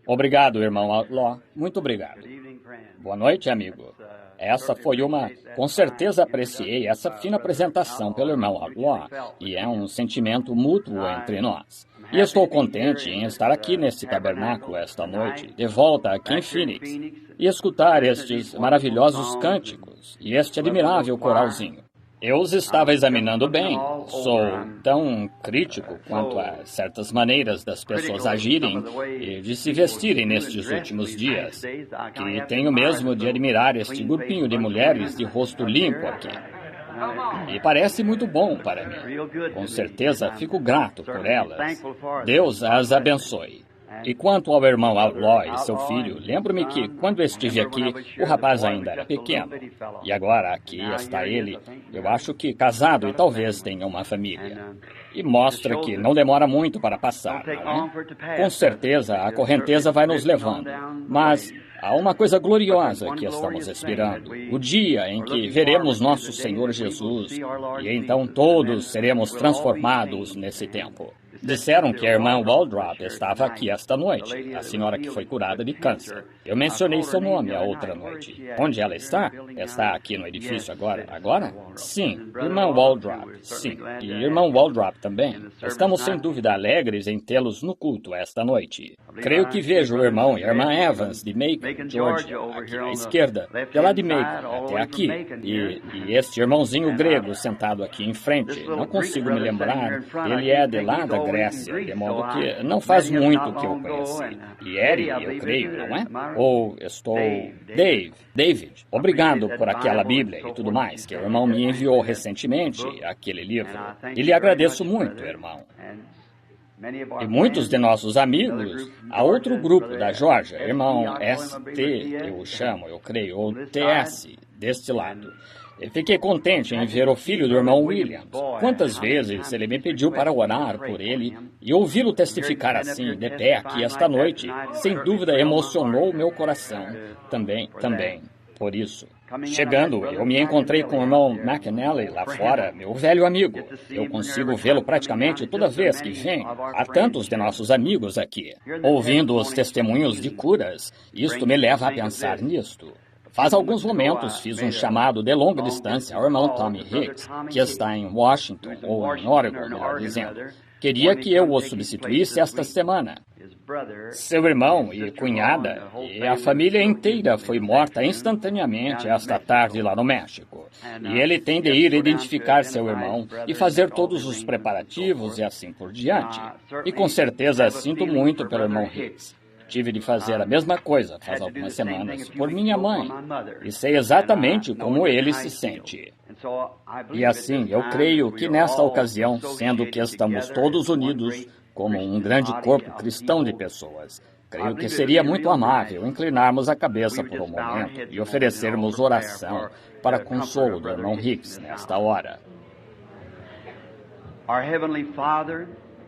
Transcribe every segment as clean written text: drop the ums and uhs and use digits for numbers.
Obrigado, irmão Outlaw. Muito obrigado. Boa noite, amigo. Com certeza apreciei essa fina apresentação pelo irmão Outlaw, e é um sentimento mútuo entre nós. E estou contente em estar aqui nesse tabernáculo esta noite, de volta aqui em Phoenix, e escutar estes maravilhosos cânticos e este admirável coralzinho. Eu os estava examinando bem. Sou tão crítico quanto a certas maneiras das pessoas agirem e de se vestirem nestes últimos dias, que tenho mesmo de admirar este grupinho de mulheres de rosto limpo aqui. E parece muito bom para mim. Com certeza fico grato por elas. Deus as abençoe. E quanto ao irmão Outlaw e seu filho, lembro-me que, quando estive aqui, o rapaz ainda era pequeno. E agora aqui está ele, eu acho que casado e talvez tenha uma família. E mostra que não demora muito para passar, não é? Com certeza a correnteza vai nos levando. Mas há uma coisa gloriosa que estamos esperando. O dia em que veremos nosso Senhor Jesus. E então todos seremos transformados nesse tempo. Disseram que a irmã Waldrop estava aqui esta noite, a senhora que foi curada de câncer. Eu mencionei seu nome a outra noite. Onde ela está? Está aqui no edifício agora? Agora? Sim, irmã Waldrop, sim. E irmão Waldrop também. Estamos sem dúvida alegres em tê-los no culto esta noite. Creio que vejo o irmão e a irmã Evans, de Macon, Georgia, aqui à esquerda, de lá de Macon até aqui. E este irmãozinho grego sentado aqui em frente, não consigo me lembrar, ele é de lá da Grécia, de modo que não faz muito que eu conheci. E Eri, eu creio, não é? Ou David, obrigado por aquela Bíblia e tudo mais que o irmão me enviou recentemente, aquele livro. E lhe agradeço muito, irmão. E muitos de nossos amigos, há outro grupo da Geórgia, irmão ST, eu creio, ou TS, deste lado. E fiquei contente em ver o filho do irmão Williams. Quantas vezes ele me pediu para orar por ele, e ouvi-lo testificar assim, de pé aqui esta noite, sem dúvida emocionou meu coração. Também, por isso. Chegando, eu me encontrei com o irmão McAnally lá fora, meu velho amigo. Eu consigo vê-lo praticamente toda vez que vem. Há tantos de nossos amigos aqui. Ouvindo os testemunhos de curas, isto me leva a pensar nisto. Faz alguns momentos fiz um chamado de longa distância ao irmão Tommy Hicks, que está em Washington, ou em Oregon, melhor dizendo. Queria que eu o substituísse esta semana. Seu irmão e cunhada e a família inteira foi morta instantaneamente esta tarde lá no México. E ele tem de ir identificar seu irmão e fazer todos os preparativos e assim por diante. E com certeza sinto muito pelo irmão Hicks. Tive de fazer a mesma coisa faz algumas semanas por minha mãe. E sei exatamente como ele se sente. E assim, eu creio que nesta ocasião, sendo que estamos todos unidos como um grande corpo cristão de pessoas, creio que seria muito amável inclinarmos a cabeça por um momento e oferecermos oração para consolo do irmão Hicks nesta hora.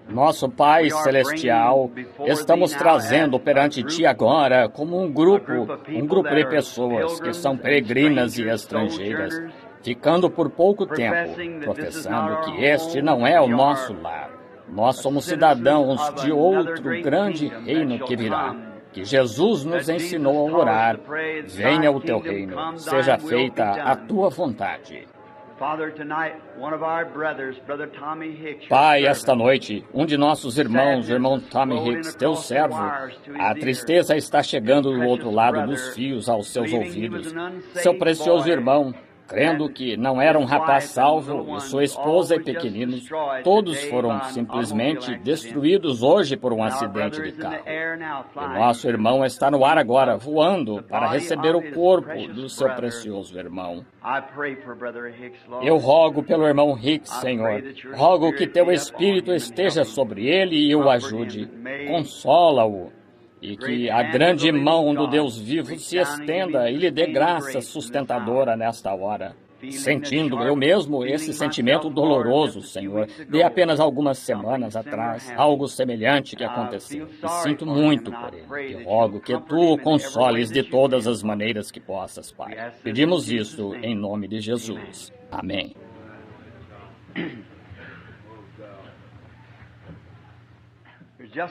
Nosso Pai Celestial, estamos trazendo perante Ti agora como um grupo de pessoas que são peregrinas e estrangeiras, ficando por pouco tempo, professando que este não é o nosso lar. Nós somos cidadãos de outro grande reino que virá, que Jesus nos ensinou a orar. Venha o Teu reino, seja feita a Tua vontade. Pai, esta noite, um de nossos irmãos, o irmão Tommy Hicks, teu servo, a tristeza está chegando do outro lado dos fios aos seus ouvidos. Seu precioso irmão, crendo que não era um rapaz salvo, e sua esposa e pequeninos, todos foram simplesmente destruídos hoje por um acidente de carro. O nosso irmão está no ar agora, voando para receber o corpo do seu precioso irmão. Eu rogo pelo irmão Hicks, Senhor. Rogo que teu Espírito esteja sobre ele e o ajude. Consola-o. E que a grande mão do Deus vivo se estenda e lhe dê graça sustentadora nesta hora. Sentindo eu mesmo esse sentimento doloroso, Senhor, de apenas algumas semanas atrás, algo semelhante que aconteceu. E sinto muito por ele. E rogo que Tu o consoles de todas as maneiras que possas, Pai. Pedimos isso em nome de Jesus. Amém.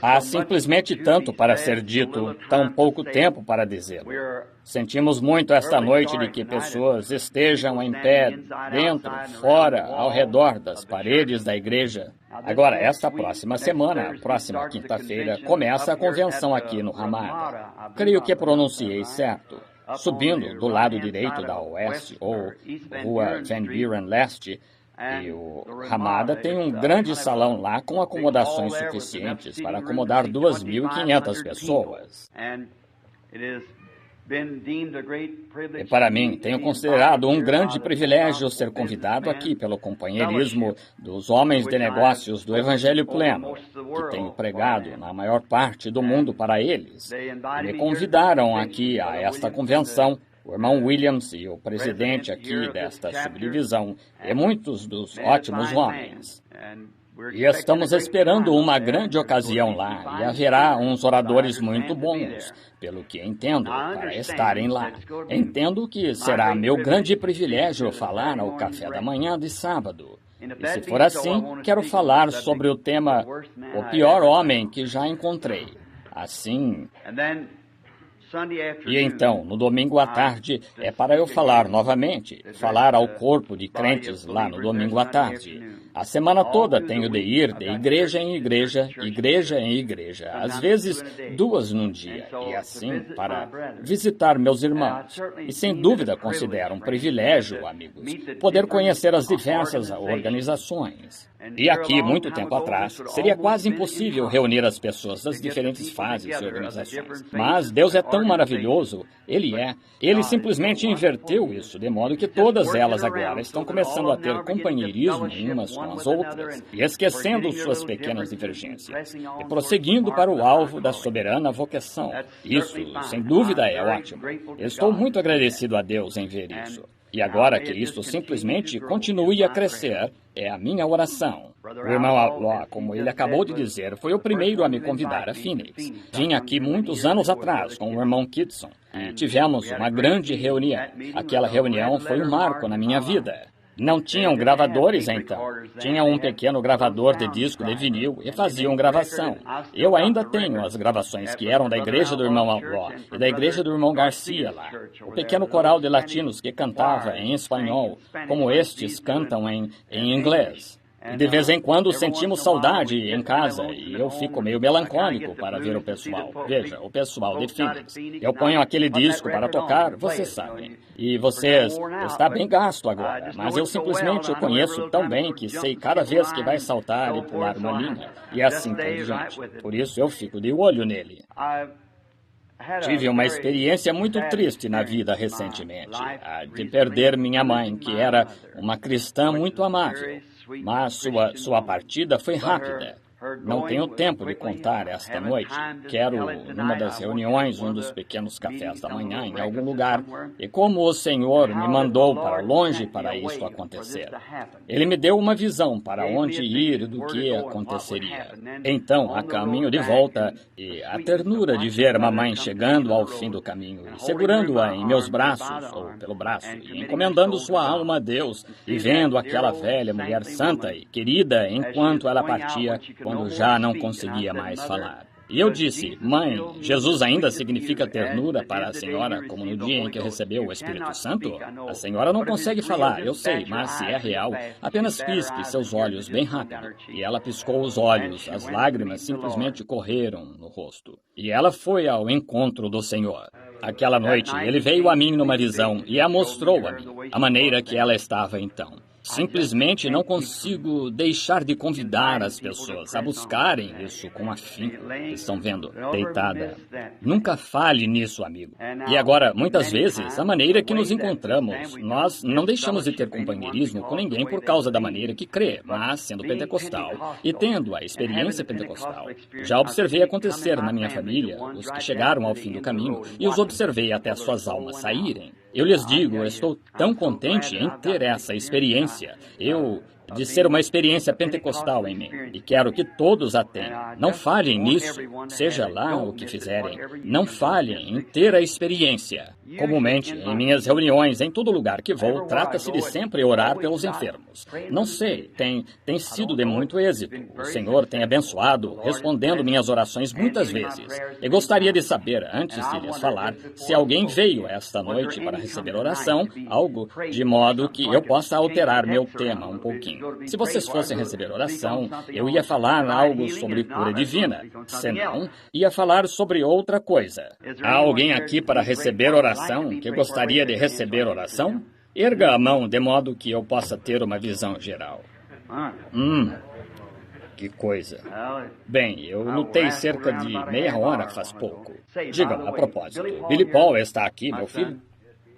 Há simplesmente tanto para ser dito, tão pouco tempo para dizê-lo. Sentimos muito esta noite de que pessoas estejam em pé, dentro, fora, ao redor das paredes da igreja. Agora, esta próxima semana, próxima quinta-feira, começa a convenção aqui no Ramada. Creio que pronunciei certo. Subindo do lado direito da Oeste, ou Rua Van Buren Leste, e o Ramada tem um grande salão lá com acomodações suficientes para acomodar 2.500 pessoas. E para mim, tenho considerado um grande privilégio ser convidado aqui pelo companheirismo dos homens de negócios do Evangelho Pleno, que tenho pregado na maior parte do mundo para eles. Me convidaram aqui a esta convenção, o irmão Williams e o presidente aqui desta subdivisão, e muitos dos ótimos homens. E estamos esperando uma grande ocasião lá, e haverá uns oradores muito bons, pelo que entendo, para estarem lá. Entendo que será meu grande privilégio falar ao café da manhã de sábado. E se for assim, quero falar sobre o tema O Pior Homem que Já Encontrei. Assim... E então, no domingo à tarde, é para eu falar novamente, falar ao corpo de crentes lá no domingo à tarde. A semana toda tenho de ir de igreja em igreja, igreja em igreja, às vezes 2 num dia, e assim para visitar meus irmãos. E sem dúvida considero um privilégio, amigos, poder conhecer as diversas organizações. E aqui, muito tempo atrás, seria quase impossível reunir as pessoas das diferentes fases e organizações. Mas Deus é tão maravilhoso, Ele simplesmente inverteu isso, de modo que todas elas agora estão começando a ter companheirismo umas com as outras, e esquecendo suas pequenas divergências, e prosseguindo para o alvo da soberana vocação. Isso, sem dúvida, é ótimo. Estou muito agradecido a Deus em ver isso. E agora que isto simplesmente continue a crescer, é a minha oração. O irmão Outlaw, como ele acabou de dizer, foi o primeiro a me convidar a Phoenix. Vim aqui muitos anos atrás com o irmão Kitson e tivemos uma grande reunião. Aquela reunião foi um marco na minha vida. Não tinham gravadores então. Tinha um pequeno gravador de disco de vinil e faziam gravação. Eu ainda tenho as gravações que eram da igreja do irmão Outlaw e da igreja do irmão Garcia lá. O pequeno coral de latinos que cantava em espanhol, como estes cantam em inglês. E de vez em quando sentimos saudade em casa e eu fico meio melancólico para ver o pessoal. Veja, o pessoal de Phoenix. Eu ponho aquele disco para tocar, vocês sabem. E vocês, está bem gasto agora, mas eu simplesmente o conheço tão bem que sei cada vez que vai saltar e pular uma linha. E assim por diante. Por isso eu fico de olho nele. Tive uma experiência muito triste na vida recentemente, a de perder minha mãe, que era uma cristã muito amável. Mas sua partida foi rápida. Não tenho tempo de contar esta noite. Quero, numa das reuniões, um dos pequenos cafés da manhã, em algum lugar, e como o Senhor me mandou para longe para isso acontecer. Ele me deu uma visão para onde ir e do que aconteceria. Então, a caminho de volta, e a ternura de ver mamãe chegando ao fim do caminho, e segurando-a em meus braços, ou pelo braço, e encomendando sua alma a Deus, e vendo aquela velha mulher santa e querida enquanto ela partia, quando já não conseguia mais falar. E eu disse, mãe, Jesus ainda significa ternura para a senhora, como no dia em que recebeu o Espírito Santo? A senhora não consegue falar, eu sei, mas se é real, apenas pisque seus olhos bem rápido. E ela piscou os olhos, as lágrimas simplesmente correram no rosto. E ela foi ao encontro do Senhor. Aquela noite, ele veio a mim numa visão e a mostrou a mim, a maneira que ela estava então. Simplesmente não consigo deixar de convidar as pessoas a buscarem isso com afinco. Estão vendo? Deitada. Nunca fale nisso, amigo. E agora, muitas vezes, a maneira que nos encontramos, nós não deixamos de ter companheirismo com ninguém por causa da maneira que crê, mas sendo pentecostal e tendo a experiência pentecostal. Já observei acontecer na minha família, os que chegaram ao fim do caminho, e os observei até suas almas saírem. Eu lhes digo, eu estou tão contente em ter essa experiência. Eu de ser uma experiência pentecostal em mim. E quero que todos a tenham. Não falhem nisso, seja lá o que fizerem. Não falhem em ter a experiência. Comumente, em minhas reuniões, em todo lugar que vou, trata-se de sempre orar pelos enfermos. Não sei, tem sido de muito êxito. O Senhor tem abençoado, respondendo minhas orações muitas vezes. Eu gostaria de saber, antes de lhes falar, se alguém veio esta noite para receber oração, algo de modo que eu possa alterar meu tema um pouquinho. Se vocês fossem receber oração, eu ia falar algo sobre cura divina. Senão, ia falar sobre outra coisa. Há alguém aqui para receber oração que gostaria de receber oração? Erga a mão de modo que eu possa ter uma visão geral. Que coisa. Bem, eu lutei cerca de meia hora faz pouco. Digam, a propósito, Billy Paul está aqui, meu filho?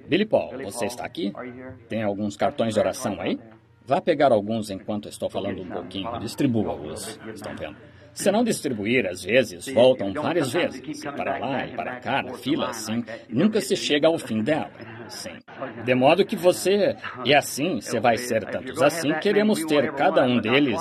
Billy Paul, você está aqui? Tem alguns cartões de oração aí? Vá pegar alguns enquanto estou falando um pouquinho. Distribua-os. Estão vendo? Se não distribuir, às vezes, voltam várias vezes, para lá e para cá, na fila, assim, nunca se chega ao fim dela. Sim. De modo que você, e assim, se vai ser tantos assim, queremos ter cada um deles,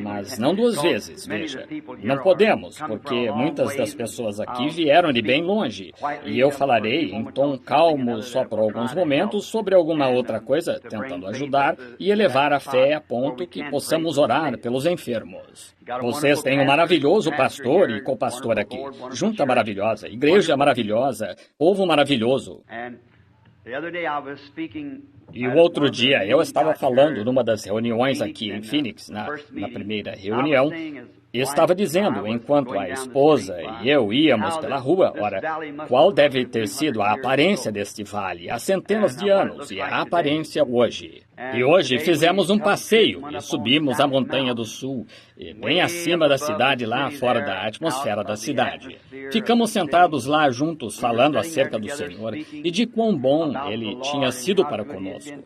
mas não duas vezes, veja. Não podemos, porque muitas das pessoas aqui vieram de bem longe, e eu falarei em tom calmo só por alguns momentos sobre alguma outra coisa, tentando ajudar e elevar a fé a ponto que possamos orar pelos enfermos. Vocês têm um maravilhoso pastor e co-pastor aqui, junta maravilhosa, igreja maravilhosa, povo maravilhoso. E o outro dia eu estava falando numa das reuniões aqui em Phoenix, na primeira reunião, e estava dizendo, enquanto a esposa e eu íamos pela rua, ora, qual deve ter sido a aparência deste vale há centenas de anos e a aparência hoje. E hoje fizemos um passeio e subimos a Montanha do Sul, bem acima da cidade, lá fora da atmosfera da cidade. Ficamos sentados lá juntos, falando acerca do Senhor e de quão bom Ele tinha sido para conosco.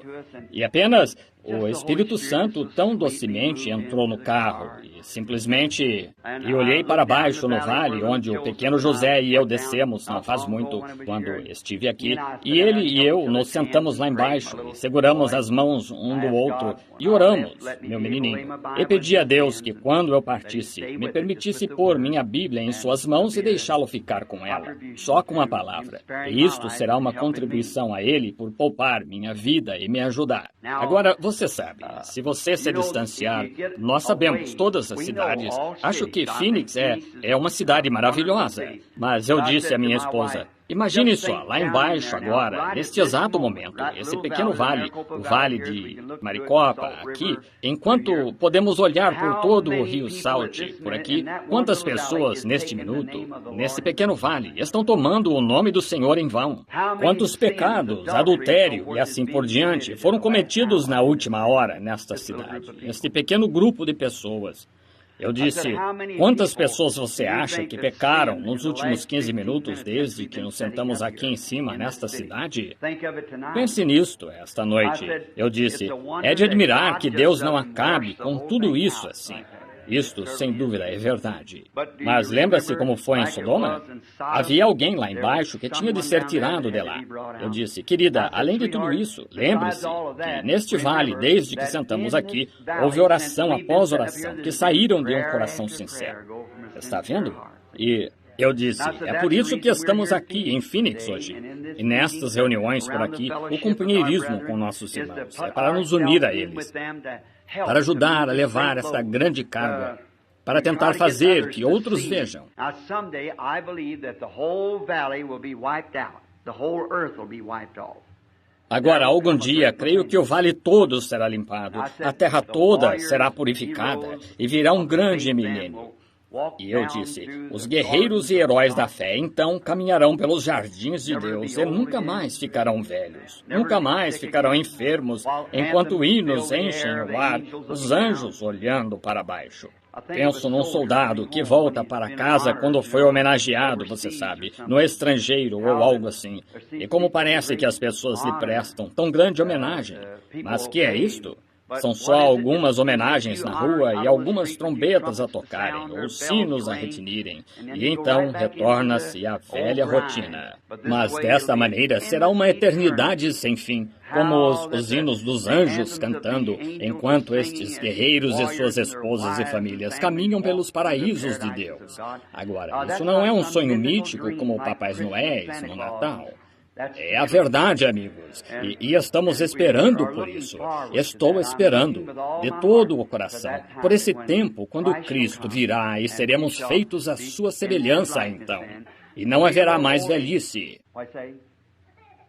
E apenas o Espírito Santo tão docemente entrou no carro e simplesmente... E olhei para baixo no vale, onde o pequeno José e eu descemos, não faz muito, quando estive aqui, e ele e eu nos sentamos lá embaixo e seguramos as mãos um do outro e oramos, meu menininho. E pedi a Deus que, quando eu partisse, me permitisse pôr minha Bíblia em suas mãos e deixá-lo ficar com ela, só com a palavra. E isto será uma contribuição a Ele por poupar minha vida e me ajudar. Agora, você sabe, se você se distanciar, nós sabemos, todas as cidades, acho que Phoenix é uma cidade maravilhosa, mas eu disse à minha esposa, imagine só, lá embaixo agora, neste exato momento, esse pequeno vale, o Vale de Maricopa, aqui, enquanto podemos olhar por todo o Rio Salt, por aqui, quantas pessoas, neste minuto, nesse pequeno vale, estão tomando o nome do Senhor em vão? Quantos pecados, adultério e assim por diante foram cometidos na última hora nesta cidade, neste pequeno grupo de pessoas? Eu disse, quantas pessoas você acha que pecaram nos últimos 15 minutos desde que nos sentamos aqui em cima nesta cidade? Pense nisto esta noite. Eu disse, é de admirar que Deus não acabe com tudo isso assim. Isto, sem dúvida, é verdade. Mas lembra-se como foi em Sodoma? Havia alguém lá embaixo que tinha de ser tirado de lá. Eu disse, querida, além de tudo isso, lembre-se que neste vale, desde que sentamos aqui, houve oração após oração, que saíram de um coração sincero. Está vendo? E eu disse, é por isso que estamos aqui em Phoenix hoje. E nestas reuniões por aqui, o companheirismo com nossos irmãos é para nos unir a eles, para ajudar a levar esta grande carga, para tentar fazer que outros vejam. Agora, algum dia, creio que o vale todo será limpado, a terra toda será purificada e virá um grande milênio. E eu disse, os guerreiros e heróis da fé, então, caminharão pelos jardins de Deus e nunca mais ficarão velhos, nunca mais ficarão enfermos, enquanto hinos enchem o ar, os anjos olhando para baixo. Penso num soldado que volta para casa quando foi homenageado, você sabe, no estrangeiro ou algo assim. E como parece que as pessoas lhe prestam tão grande homenagem. Mas que é isto? São só algumas homenagens na rua e algumas trombetas a tocarem, ou sinos a retinirem, e então retorna-se à velha rotina. Mas desta maneira será uma eternidade sem fim, como os hinos dos anjos cantando, enquanto estes guerreiros e suas esposas e famílias caminham pelos paraísos de Deus. Agora, isso não é um sonho mítico como o Papais Noéis no Natal. É a verdade, amigos, e estamos esperando por isso. Estou esperando, de todo o coração, por esse tempo quando Cristo virá e seremos feitos à sua semelhança, então. E não haverá mais velhice.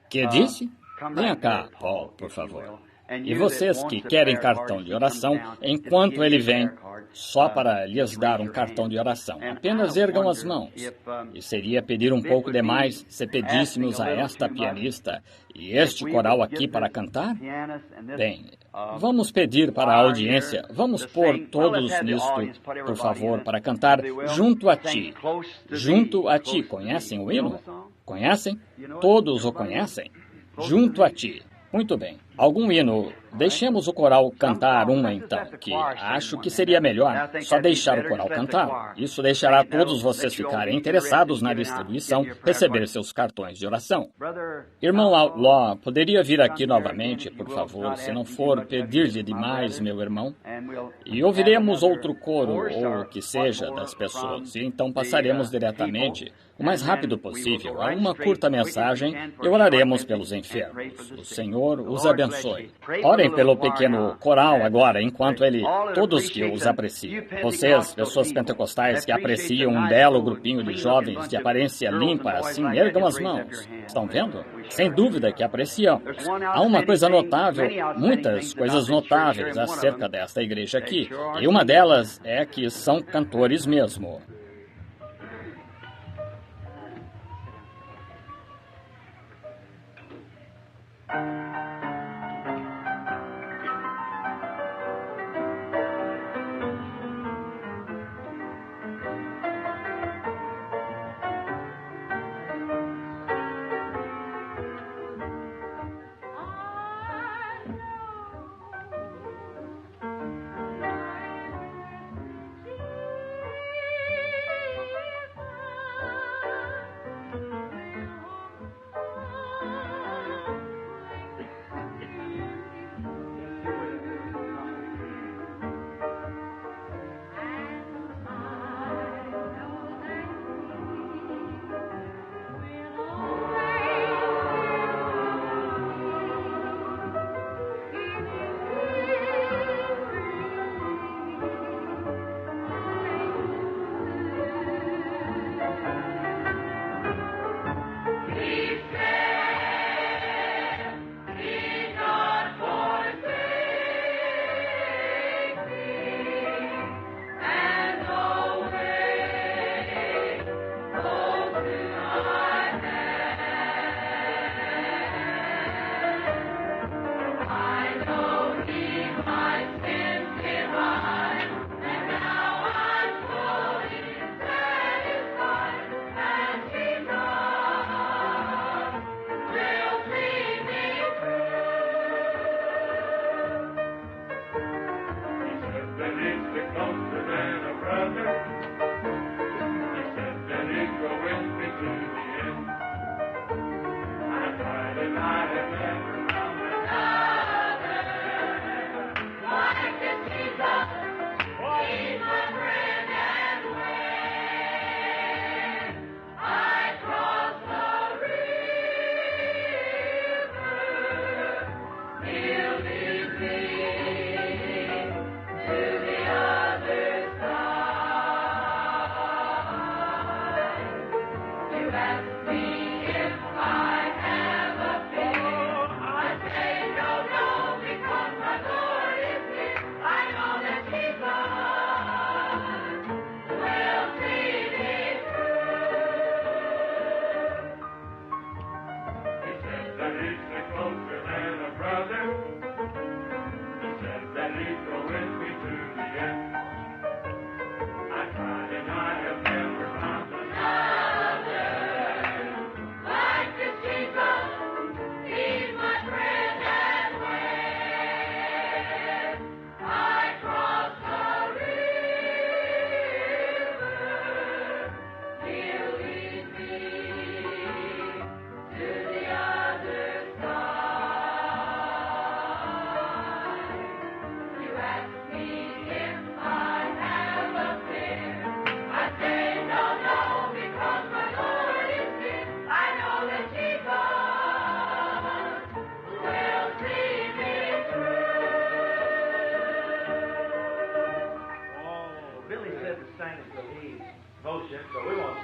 Que disse? Venha cá, Paul, por favor. E vocês que querem cartão de oração, enquanto ele vem, só para lhes dar um cartão de oração, apenas ergam as mãos. E seria pedir um pouco demais se pedíssemos a esta pianista e este coral aqui para cantar? Bem, vamos pedir para a audiência, vamos pôr todos nisto, por favor, para cantar Junto a Ti. Junto a Ti. Conhecem o hino? Conhecem? Todos o conhecem? Junto a Ti. Muito bem. Algum hino? Deixemos o coral cantar uma, então, que acho que seria melhor só deixar o coral cantar. Isso deixará todos vocês ficarem interessados na distribuição, receber seus cartões de oração. Irmão Outlaw, poderia vir aqui novamente, por favor, se não for pedir-lhe demais, meu irmão? E ouviremos outro coro, ou o que seja, das pessoas, e então passaremos diretamente, o mais rápido possível, a uma curta mensagem e oraremos pelos enfermos. O Senhor os abençoe. Orem pelo pequeno coral agora, enquanto todos que os apreciam. Vocês, pessoas pentecostais que apreciam um belo grupinho de jovens de aparência limpa, assim, ergam as mãos. Estão vendo? Sem dúvida que apreciamos. Há uma coisa notável, muitas coisas notáveis acerca desta igreja aqui, e uma delas é que são cantores mesmo.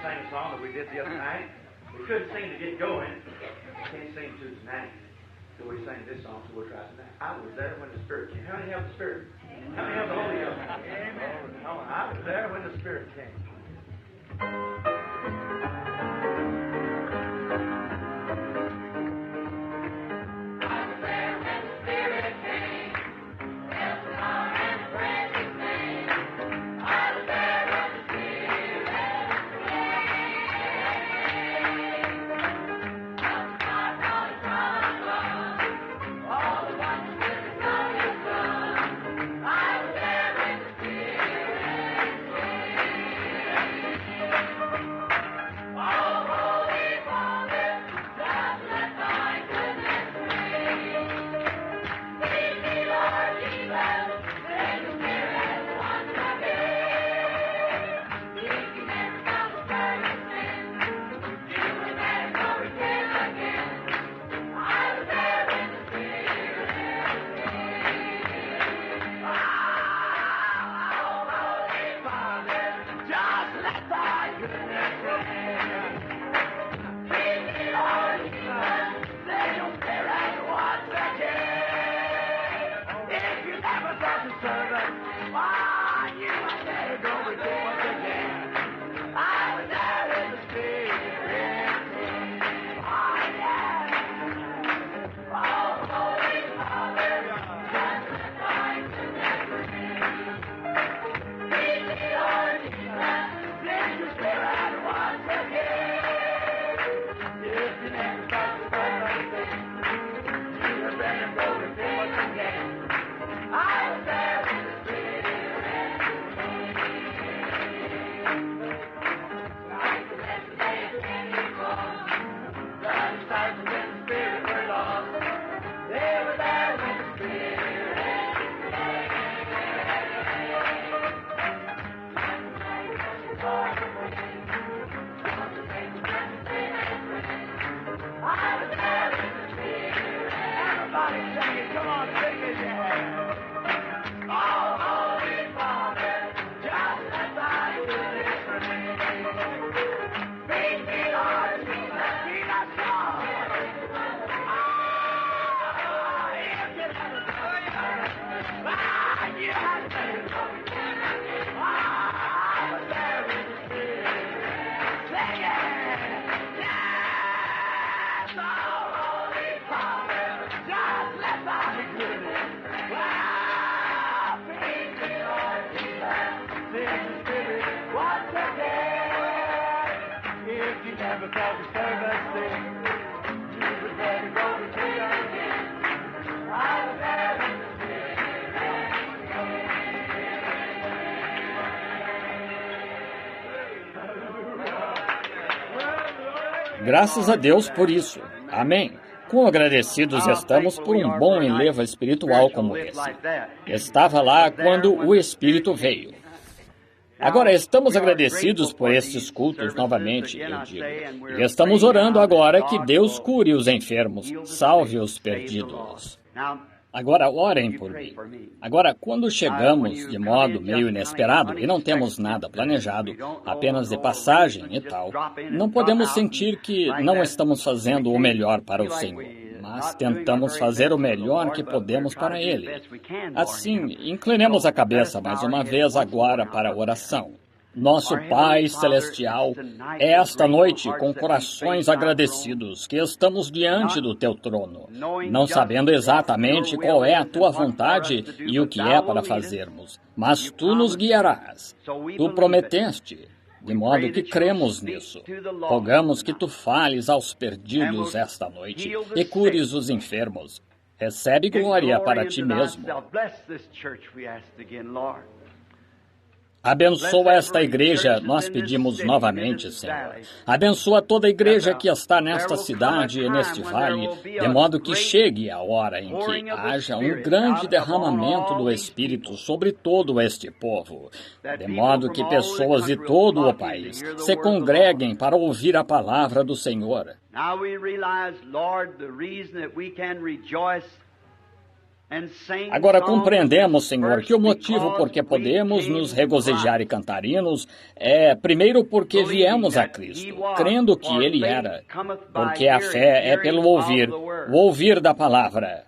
sang a song that we did the other night. We couldn't seem to get going. Can't sing to tonight. So we sang this song, so we'll try tonight. I was there when the Spirit came. How many have the Spirit? How many have the Holy Ghost? Amen. I was there when the Spirit came. Graças a Deus por isso. Amém. Quão agradecidos estamos por um bom enlevo espiritual como esse. Estava lá quando o Espírito veio. Agora, estamos agradecidos por estes cultos novamente, eu digo. E estamos orando agora que Deus cure os enfermos, salve os perdidos. Agora, orem por mim. Agora, quando chegamos de modo meio inesperado e não temos nada planejado, apenas de passagem e tal, não podemos sentir que não estamos fazendo o melhor para o Senhor, mas tentamos fazer o melhor que podemos para Ele. Assim, inclinemos a cabeça mais uma vez agora para a oração. Nosso Pai Celestial, esta noite, com corações agradecidos, que estamos diante do Teu trono, não sabendo exatamente qual é a Tua vontade e o que é para fazermos, mas Tu nos guiarás. Tu prometeste, de modo que cremos nisso. Rogamos que Tu fales aos perdidos esta noite e cures os enfermos. Recebe glória para Ti mesmo. Abençoa esta igreja, nós pedimos novamente, Senhor. Abençoa toda a igreja que está nesta cidade e neste vale, de modo que chegue a hora em que haja um grande derramamento do Espírito sobre todo este povo, de modo que pessoas de todo o país se congreguem para ouvir a palavra do Senhor. Agora compreendemos, Senhor, que o motivo por que podemos nos regozijar e cantar hinos é, primeiro, porque viemos a Cristo, crendo que Ele era, porque a fé é pelo ouvir, o ouvir da palavra.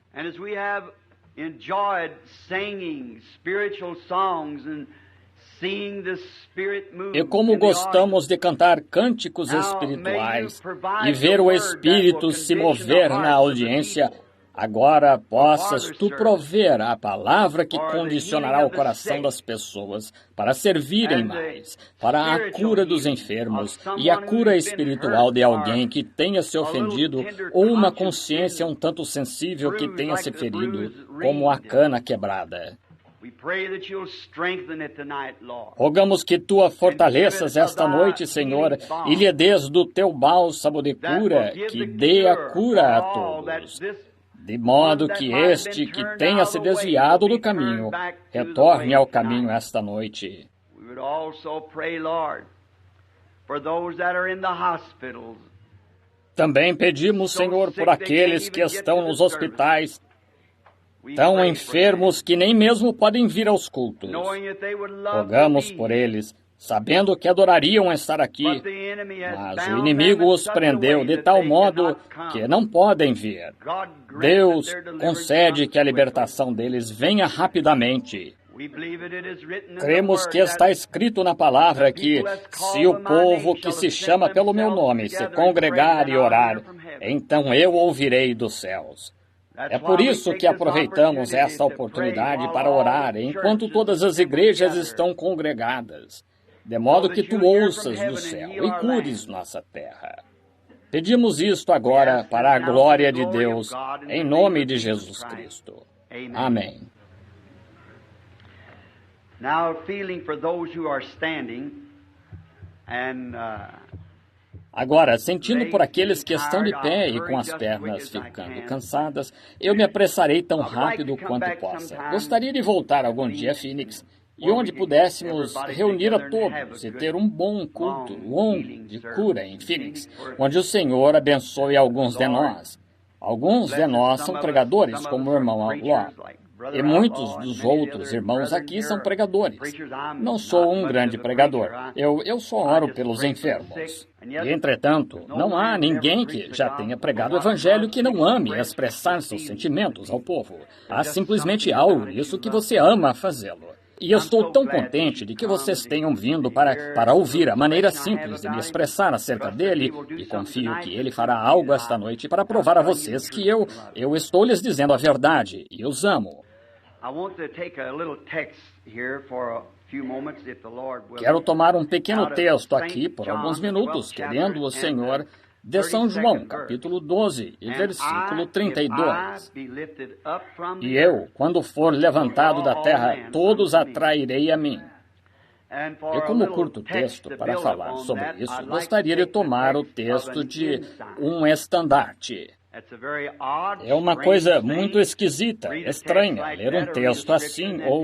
E como gostamos de cantar cânticos espirituais e ver o Espírito se mover na audiência, agora possas tu prover a palavra que condicionará o coração das pessoas para servirem mais, para a cura dos enfermos e a cura espiritual de alguém que tenha se ofendido ou uma consciência um tanto sensível que tenha se ferido, como a cana quebrada. Rogamos que tu a fortaleças esta noite, Senhor, e lhe des do teu bálsamo de cura, que dê a cura a todos, de modo que este que tenha se desviado do caminho, retorne ao caminho esta noite. Também pedimos, Senhor, por aqueles que estão nos hospitais, tão enfermos que nem mesmo podem vir aos cultos. Rogamos por eles, sabendo que adorariam estar aqui, mas o inimigo os prendeu de tal modo que não podem vir. Deus, concede que a libertação deles venha rapidamente. Cremos que está escrito na palavra que, se o povo que se chama pelo meu nome se congregar e orar, então eu ouvirei dos céus. É por isso que aproveitamos esta oportunidade para orar enquanto todas as igrejas estão congregadas, de modo que tu ouças do céu e cures nossa terra. Pedimos isto agora para a glória de Deus, em nome de Jesus Cristo. Amém. Now, feeling for those who are standing and Agora, sentindo por aqueles que estão de pé e com as pernas ficando cansadas, eu me apressarei tão rápido quanto possa. Gostaria de voltar algum dia a Phoenix, e onde pudéssemos reunir a todos e ter um bom culto longo de cura em Phoenix, onde o Senhor abençoe alguns de nós. Alguns de nós são pregadores, como o irmão Outlaw. E muitos dos outros irmãos aqui são pregadores. Não sou um grande pregador. Eu só oro pelos enfermos. E, entretanto, não há ninguém que já tenha pregado o Evangelho que não ame expressar seus sentimentos ao povo. Há simplesmente algo nisso que você ama fazê-lo. E eu estou tão contente de que vocês tenham vindo para ouvir a maneira simples de me expressar acerca dele, e confio que ele fará algo esta noite para provar a vocês que eu estou lhes dizendo a verdade e os amo. Quero tomar um pequeno texto aqui por alguns minutos, querendo o Senhor, de São João, capítulo 12, e versículo 32. E eu, quando for levantado da terra, todos atrairei a mim. E como curto texto para falar sobre isso, gostaria de tomar o texto de um estandarte. É uma coisa muito esquisita, estranha, ler um texto assim ou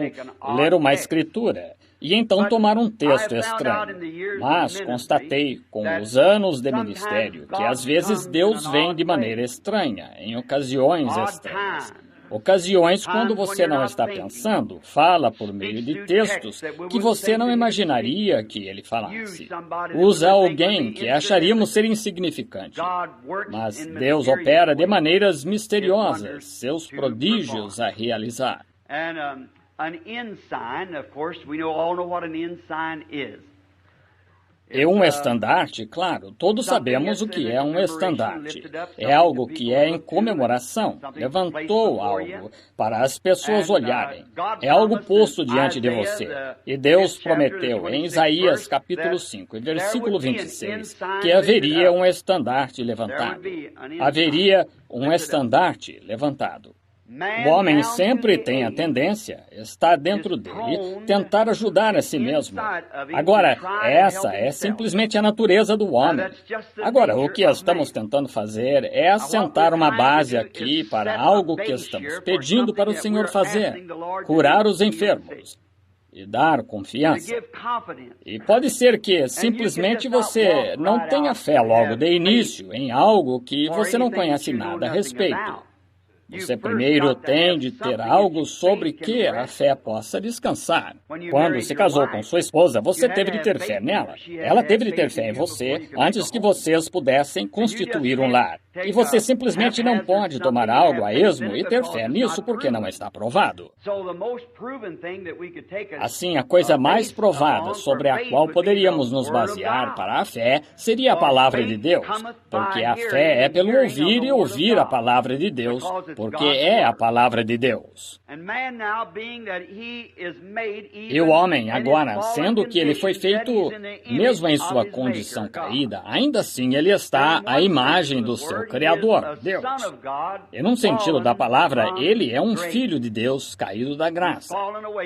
ler uma escritura, e então tomar um texto estranho. Mas constatei, com os anos de ministério, que às vezes Deus vem de maneira estranha, em ocasiões estranhas. Ocasiões quando você não está pensando, fala por meio de textos que você não imaginaria que ele falasse. Usa alguém que acharíamos ser insignificante. Mas Deus opera de maneiras misteriosas, seus prodígios a realizar. E um estandarte, claro, todos sabemos o que é um estandarte. É algo que é em comemoração. Levantou algo para as pessoas olharem. É algo posto diante de você. E Deus prometeu em Isaías capítulo 5, e versículo 26, que haveria um estandarte levantado. Haveria um estandarte levantado. O homem sempre tem a tendência, está dentro dele, tentar ajudar a si mesmo. Agora, essa é simplesmente a natureza do homem. Agora, o que estamos tentando fazer é assentar uma base aqui para algo que estamos pedindo para o Senhor fazer: curar os enfermos e dar confiança. E pode ser que simplesmente você não tenha fé logo de início em algo que você não conhece nada a respeito. Você primeiro tem de ter algo sobre que a fé possa descansar. Quando se casou com sua esposa, você teve de ter fé nela. Ela teve de ter fé em você antes que vocês pudessem constituir um lar. E você simplesmente não pode tomar algo a esmo e ter fé nisso porque não está provado. Assim, a coisa mais provada sobre a qual poderíamos nos basear para a fé seria a palavra de Deus, porque a fé é pelo ouvir e ouvir a palavra de Deus, porque é a palavra de Deus. E o homem, agora, sendo que ele foi feito, mesmo em sua condição caída, ainda assim ele está à imagem do seu Criador, Deus. E num sentido da palavra, ele é um filho de Deus caído da graça.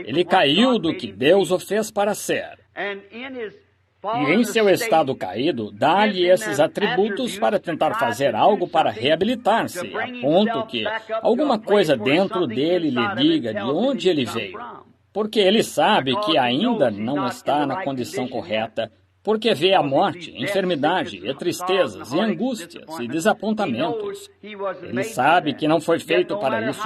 Ele caiu do que Deus o fez para ser. E em seu estado caído, dá-lhe esses atributos para tentar fazer algo para reabilitar-se, a ponto que alguma coisa dentro dele lhe diga de onde ele veio. Porque ele sabe que ainda não está na condição correta, porque vê a morte, enfermidade, e tristezas, e angústias, e desapontamentos. Ele sabe que não foi feito para isso.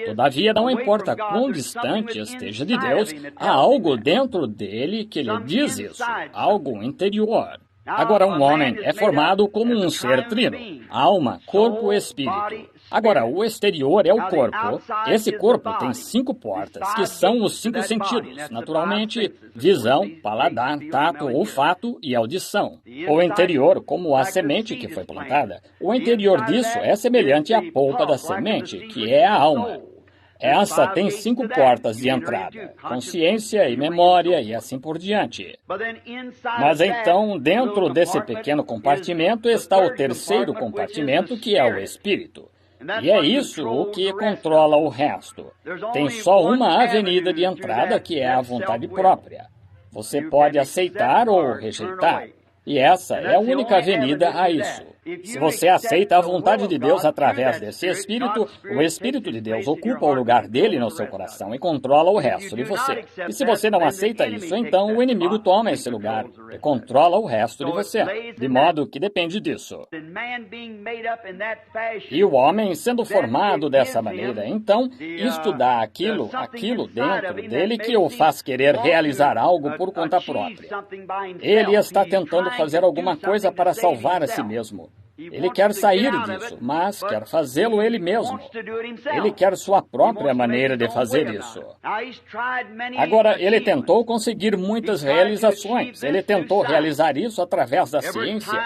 Todavia, não importa quão distante esteja de Deus, há algo dentro dele que lhe diz isso, algo interior. Agora, um homem é formado como um ser trino, alma, corpo e espírito. Agora, o exterior é o corpo. Esse corpo tem 5 portas, que são os 5 sentidos, naturalmente, visão, paladar, tato, olfato e audição. O interior, como a semente que foi plantada, o interior disso é semelhante à polpa da semente, que é a alma. Essa tem 5 portas de entrada, consciência e memória e assim por diante. Mas então, dentro desse pequeno compartimento está o terceiro compartimento, que é o espírito. E é isso o que controla o resto. Tem só uma avenida de entrada, que é a vontade própria. Você pode aceitar ou rejeitar. E essa é a única avenida a isso. Se você aceita a vontade de Deus através desse Espírito, o Espírito de Deus ocupa o lugar dele no seu coração e controla o resto de você. E se você não aceita isso, então o inimigo toma esse lugar e controla o resto de você, de modo que depende disso. E o homem sendo formado dessa maneira, então, isto dá aquilo dentro dele que o faz querer realizar algo por conta própria. Ele está tentando fazer alguma coisa para salvar a si mesmo. Ele quer sair disso, mas quer fazê-lo ele mesmo. Ele quer sua própria maneira de fazer isso. Agora, ele tentou conseguir muitas realizações. Ele tentou realizar isso através da ciência.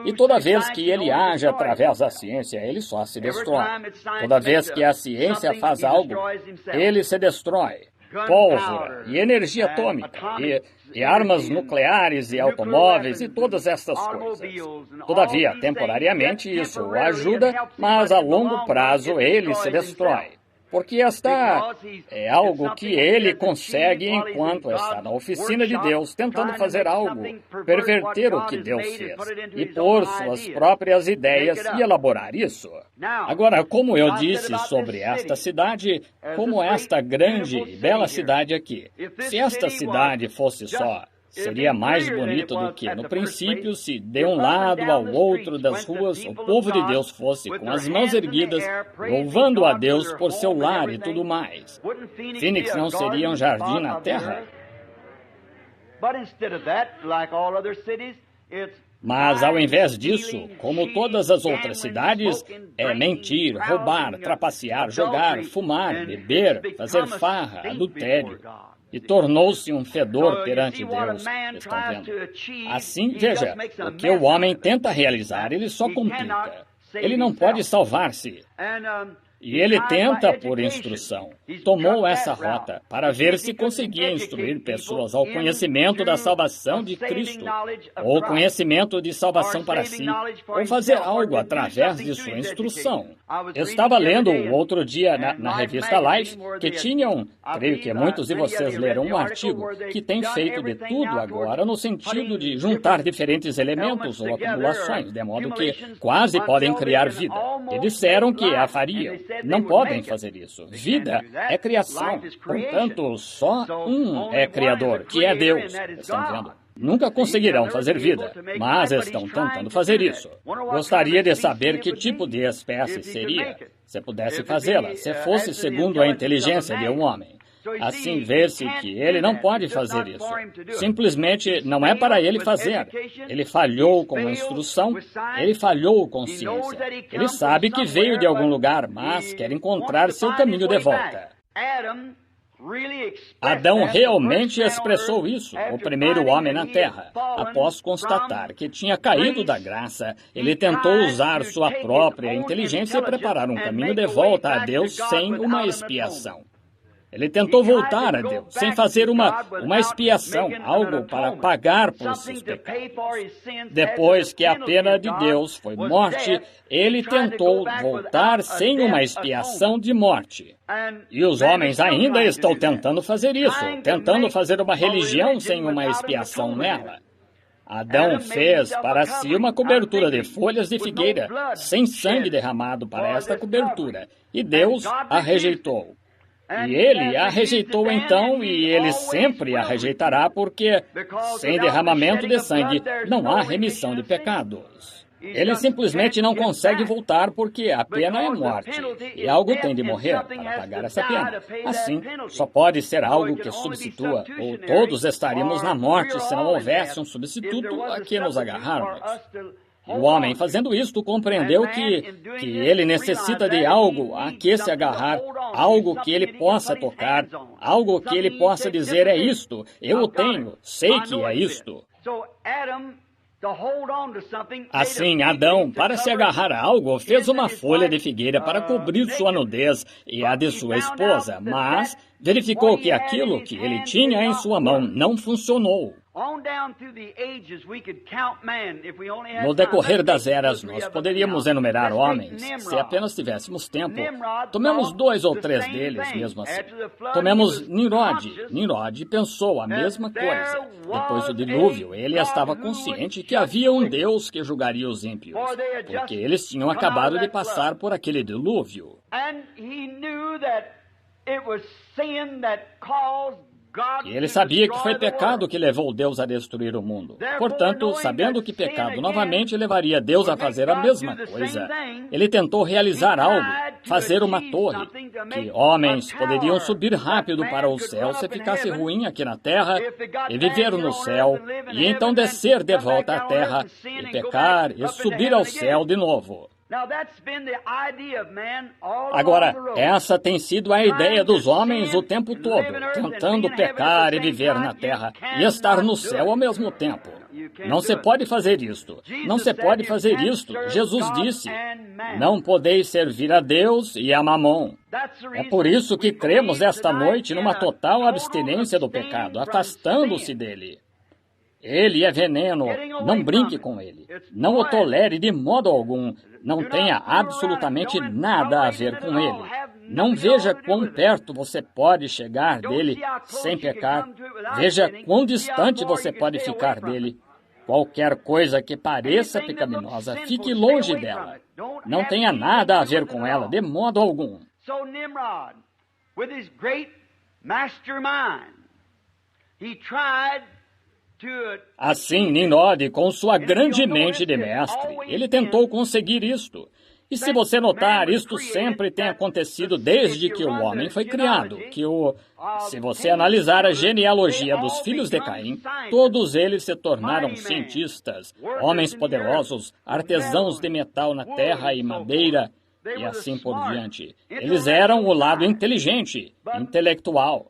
E toda vez que ele age através da ciência, ele só se destrói. Toda vez que a ciência faz algo, ele se destrói. Pólvora e energia atômica e armas nucleares e automóveis e todas essas coisas. Todavia, temporariamente isso o ajuda, mas a longo prazo ele se destrói. Porque esta é algo que ele consegue enquanto está na oficina de Deus, tentando fazer algo, perverter o que Deus fez, e pôr suas próprias ideias e elaborar isso. Agora, como eu disse sobre esta cidade, como esta grande e bela cidade aqui, se esta cidade fosse só, seria mais bonito do que, no princípio, se de um lado ao outro das ruas o povo de Deus fosse com as mãos erguidas, louvando a Deus por seu lar e tudo mais. Phoenix não seria um jardim na terra? Mas, ao invés disso, como todas as outras cidades, é mentir, roubar, trapacear, jogar, fumar, beber, fazer farra, adultério. E tornou-se um fedor perante Deus. Estão vendo? Assim, veja, o que o homem tenta realizar, ele só complica. Ele não pode salvar-se. E ele tenta por instrução. Tomou essa rota para ver se conseguia instruir pessoas ao conhecimento da salvação de Cristo, ou conhecimento de salvação para si, ou fazer algo através de sua instrução. Eu estava lendo outro dia na revista Life que tinham, creio que muitos de vocês leram um artigo, que tem feito de tudo agora no sentido de juntar diferentes elementos ou acumulações, de modo que quase podem criar vida. E disseram que a fariam. Não podem fazer isso. Vida é criação. Portanto, só um é Criador, que é Deus. Estão vendo? Nunca conseguirão fazer vida, mas estão tentando fazer isso. Gostaria de saber que tipo de espécie seria, se pudesse fazê-la, se fosse segundo a inteligência de um homem. Assim, vê-se que ele não pode fazer isso. Simplesmente não é para ele fazer. Ele falhou com a instrução, ele falhou com ciência. Ele sabe que veio de algum lugar, mas quer encontrar seu caminho de volta. Adão realmente expressou isso, o primeiro homem na Terra. Após constatar que tinha caído da graça, ele tentou usar sua própria inteligência e preparar um caminho de volta a Deus sem uma expiação. Ele tentou voltar a Deus, sem fazer uma expiação, algo para pagar por seus pecados. Depois que a pena de Deus foi morte, ele tentou voltar sem uma expiação de morte. E os homens ainda estão tentando fazer isso, tentando fazer uma religião sem uma expiação nela. Adão fez para si uma cobertura de folhas de figueira, sem sangue derramado para esta cobertura, e Deus a rejeitou. E ele a rejeitou então, e ele sempre a rejeitará, porque sem derramamento de sangue não há remissão de pecados. Ele simplesmente não consegue voltar porque a pena é morte, e algo tem de morrer para pagar essa pena. Assim, só pode ser algo que substitua, ou todos estaríamos na morte se não houvesse um substituto a que nos agarrarmos. E o homem, fazendo isto, compreendeu que ele necessita de algo a que se agarrar, algo que ele possa tocar, algo que ele possa dizer, é isto, eu o tenho, sei que é isto. Assim, Adão, para se agarrar a algo, fez uma folha de figueira para cobrir sua nudez e a de sua esposa, mas verificou que aquilo que ele tinha em sua mão não funcionou. No decorrer das eras, nós poderíamos enumerar homens, se apenas tivéssemos tempo. Tomemos 2 ou 3 deles, mesmo assim. Tomemos Nimrod. Nimrod pensou a mesma coisa. Depois do dilúvio, ele estava consciente que havia um Deus que julgaria os ímpios, porque eles tinham acabado de passar por aquele dilúvio. E ele sabia que foi pecado que levou Deus a destruir o mundo. Portanto, sabendo que pecado novamente levaria Deus a fazer a mesma coisa, ele tentou realizar algo, fazer uma torre, que homens poderiam subir rápido para o céu se ficasse ruim aqui na terra, e viver no céu, e então descer de volta à terra, e pecar, e subir ao céu de novo. Agora, essa tem sido a ideia dos homens o tempo todo, tentando pecar e viver na terra e estar no céu ao mesmo tempo. Não se pode fazer isto. Não se pode fazer isto. Jesus disse, não podeis servir a Deus e a Mamon. É por isso que cremos esta noite numa total abstinência do pecado, afastando-se dele. Ele é veneno, não brinque com ele. Não o tolere de modo algum. Não tenha absolutamente nada a ver com ele. Não veja quão perto você pode chegar dele sem pecar. Veja quão distante você pode ficar dele. Qualquer coisa que pareça pecaminosa, fique longe dela. Não tenha nada a ver com ela de modo algum. So Nimrod, with his great mastermind, he tried. Assim, Nimrod, com sua grande mente de mestre, ele tentou conseguir isto. E se você notar, isto sempre tem acontecido desde que o homem foi criado, se você analisar a genealogia dos filhos de Caim, todos eles se tornaram cientistas, homens poderosos, artesãos de metal na terra e madeira, e assim por diante. Eles eram o lado inteligente, intelectual.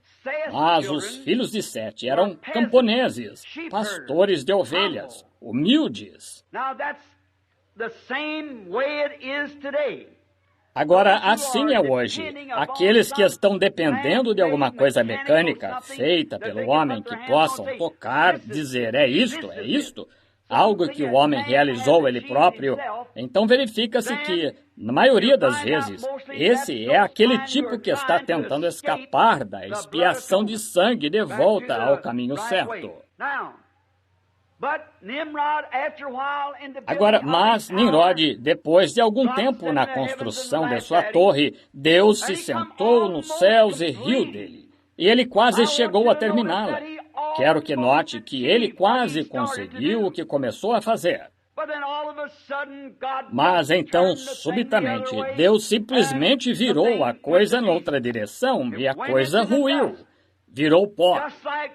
Mas os filhos de Sete eram camponeses, pastores de ovelhas, humildes. Agora, assim é hoje. Aqueles que estão dependendo de alguma coisa mecânica feita pelo homem que possam tocar, dizer, é isto, algo que o homem realizou ele próprio, então verifica-se que, na maioria das vezes, esse é aquele tipo que está tentando escapar da expiação de sangue de volta ao caminho certo. Agora, mas Nimrod, depois de algum tempo na construção de sua torre, Deus se sentou nos céus e riu dele. E ele quase chegou a terminá-la. Quero que note que ele quase conseguiu o que começou a fazer. Mas então, subitamente, Deus simplesmente virou a coisa noutra direção e a coisa ruiu. Virou pó.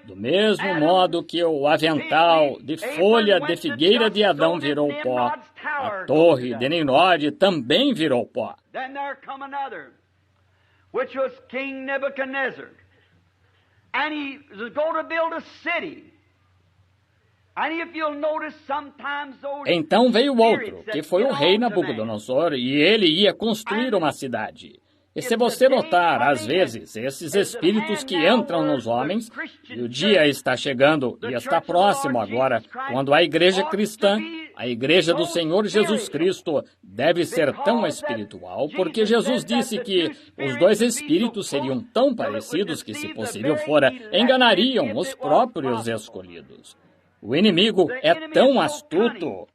Do mesmo modo que o avental de folha de figueira de Adão virou pó, a torre de Nimrod também virou pó. Then there come another, which was King Nebuchadnezzar. And he was going to build a city. And if you'll notice, sometimes those Então veio outro, spirits que that foi o get rei on to man, Nabucodonosor, e ele ia construir uma cidade. E se você notar, às vezes, esses espíritos que entram nos homens, e o dia está chegando e está próximo agora, quando a igreja cristã, a igreja do Senhor Jesus Cristo, deve ser tão espiritual, porque Jesus disse que os dois espíritos seriam tão parecidos que, se possível fora, enganariam os próprios escolhidos. O inimigo é tão astuto.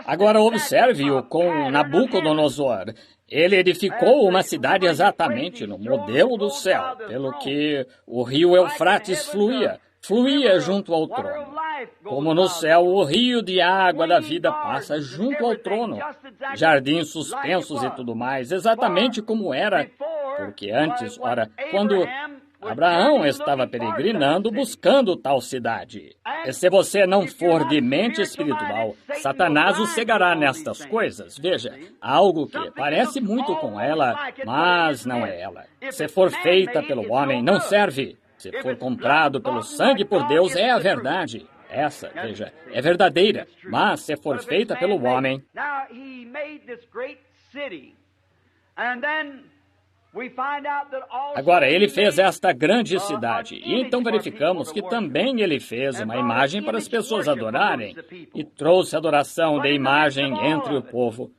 Agora observe-o com Nabucodonosor. Ele edificou uma cidade exatamente no modelo do céu, pelo que o rio Eufrates fluía junto ao trono. Como no céu, o rio de água da vida passa junto ao trono. Jardins suspensos e tudo mais, exatamente como era. Porque antes, ora, quando Abraão estava peregrinando buscando tal cidade. E se você não for de mente espiritual, Satanás o cegará nestas coisas. Veja, algo que parece muito com ela, mas não é ela. Se for feita pelo homem, não serve. Se for comprado pelo sangue por Deus, é a verdade. Essa, veja, é verdadeira. Mas se for feita pelo homem... Agora, ele fez esta grande cidade, e então verificamos que também ele fez uma imagem para as pessoas adorarem, e trouxe adoração de imagem entre o povo.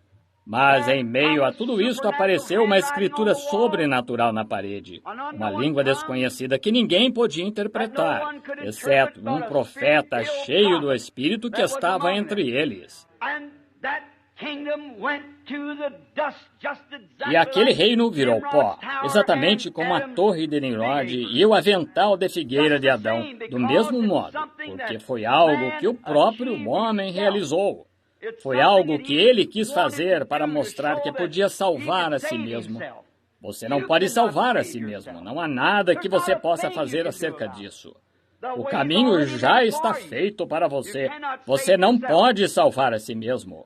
Mas em meio a tudo isto apareceu uma escritura sobrenatural na parede, uma língua desconhecida que ninguém podia interpretar, exceto um profeta cheio do Espírito que estava entre eles. E aquele reino virou pó, exatamente como a torre de Nimrod e o avental de figueira de Adão, do mesmo modo, porque foi algo que o próprio homem realizou. Foi algo que ele quis fazer para mostrar que podia salvar a si mesmo. Você não pode salvar a si mesmo, não há nada que você possa fazer acerca disso. O caminho já está feito para você. Você não pode salvar a si mesmo.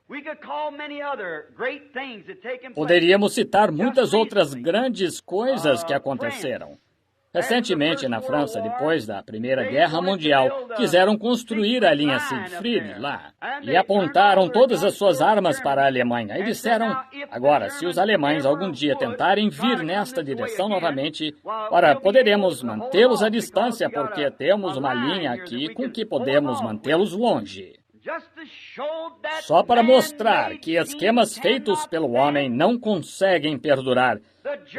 Poderíamos citar muitas outras grandes coisas que aconteceram. Recentemente, na França, depois da Primeira Guerra Mundial, quiseram construir a linha Siegfried lá e apontaram todas as suas armas para a Alemanha e disseram, agora, se os alemães algum dia tentarem vir nesta direção novamente, ora, poderemos mantê-los à distância porque temos uma linha aqui com que podemos mantê-los longe. Só para mostrar que esquemas feitos pelo homem não conseguem perdurar,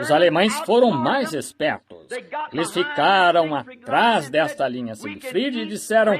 os alemães foram mais espertos. Eles ficaram atrás desta linha Siegfried e disseram,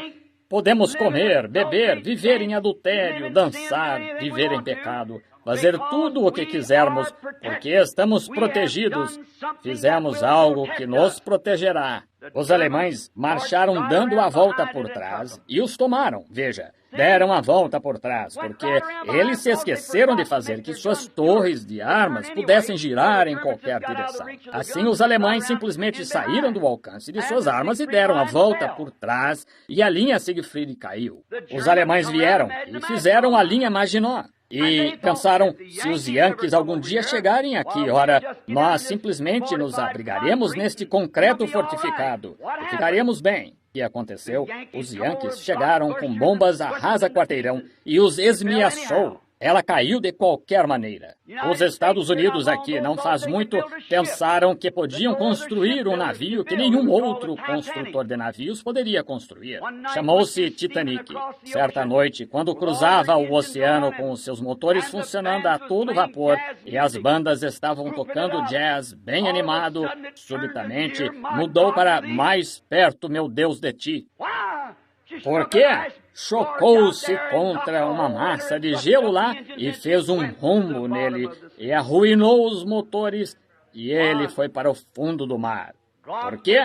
podemos comer, beber, viver em adultério, dançar, viver em pecado, fazer tudo o que quisermos, porque estamos protegidos. Fizemos algo que nos protegerá. Os alemães marcharam dando a volta por trás e os tomaram, veja. Deram a volta por trás, porque eles se esqueceram de fazer que suas torres de armas pudessem girar em qualquer direção. Assim, os alemães simplesmente saíram do alcance de suas armas e deram a volta por trás, e a linha Siegfried caiu. Os alemães vieram e fizeram a linha Maginot. E pensaram, se os Yankees algum dia chegarem aqui, ora, nós simplesmente nos abrigaremos neste concreto fortificado e ficaremos bem. O que aconteceu? Os Yankees chegaram com bombas arrasa-quarteirão e os esmiaçou. Ela caiu de qualquer maneira. Os Estados Unidos aqui, não faz muito, pensaram que podiam construir um navio que nenhum outro construtor de navios poderia construir. Chamou-se Titanic. Certa noite, quando cruzava o oceano com os seus motores funcionando a todo vapor e as bandas estavam tocando jazz bem animado, subitamente mudou para Mais Perto, Meu Deus, de Ti. Por quê? Chocou-se contra uma massa de gelo lá e fez um rombo nele e arruinou os motores e ele foi para o fundo do mar. Por quê?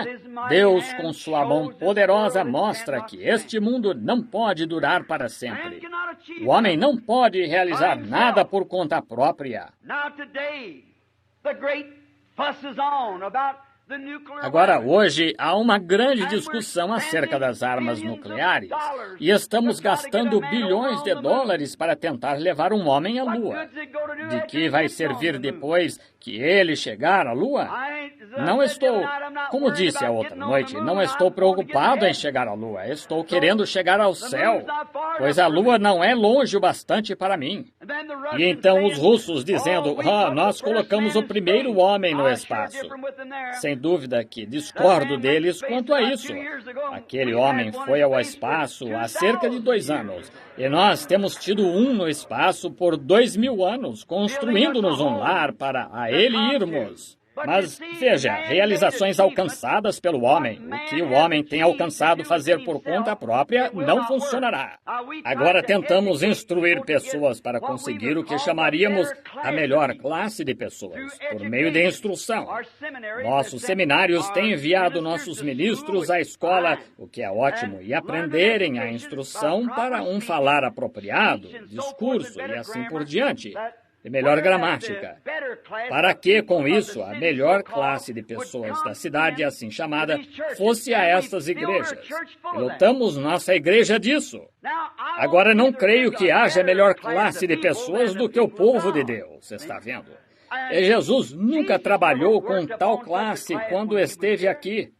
Deus, com sua mão poderosa, mostra que este mundo não pode durar para sempre. O homem não pode realizar nada por conta própria. Agora, hoje, há uma grande discussão acerca das armas nucleares e estamos gastando bilhões de dólares para tentar levar um homem à Lua. De que vai servir depois que ele chegar à Lua? Não estou, como disse a outra noite, não estou preocupado em chegar à Lua. Estou querendo chegar ao céu, pois a Lua não é longe o bastante para mim. E então os russos dizendo, nós colocamos o primeiro homem no espaço. Sem dúvida que discordo deles quanto a isso. Aquele homem foi ao espaço há cerca de 2 anos. E nós temos tido um no espaço por 2000 anos, construindo-nos um lar para a ele irmos. Mas, veja, realizações alcançadas pelo homem. O que o homem tem alcançado fazer por conta própria não funcionará. Agora tentamos instruir pessoas para conseguir o que chamaríamos a melhor classe de pessoas, por meio de instrução. Nossos seminários têm enviado nossos ministros à escola, o que é ótimo, e aprenderem a instrução para um falar apropriado, discurso e assim por diante. E melhor gramática. Para que, com isso, a melhor classe de pessoas da cidade, assim chamada, fosse a estas igrejas. E lutamos nossa igreja disso. Agora, não creio que haja melhor classe de pessoas do que o povo de Deus, está vendo? E Jesus nunca trabalhou com tal classe quando esteve aqui.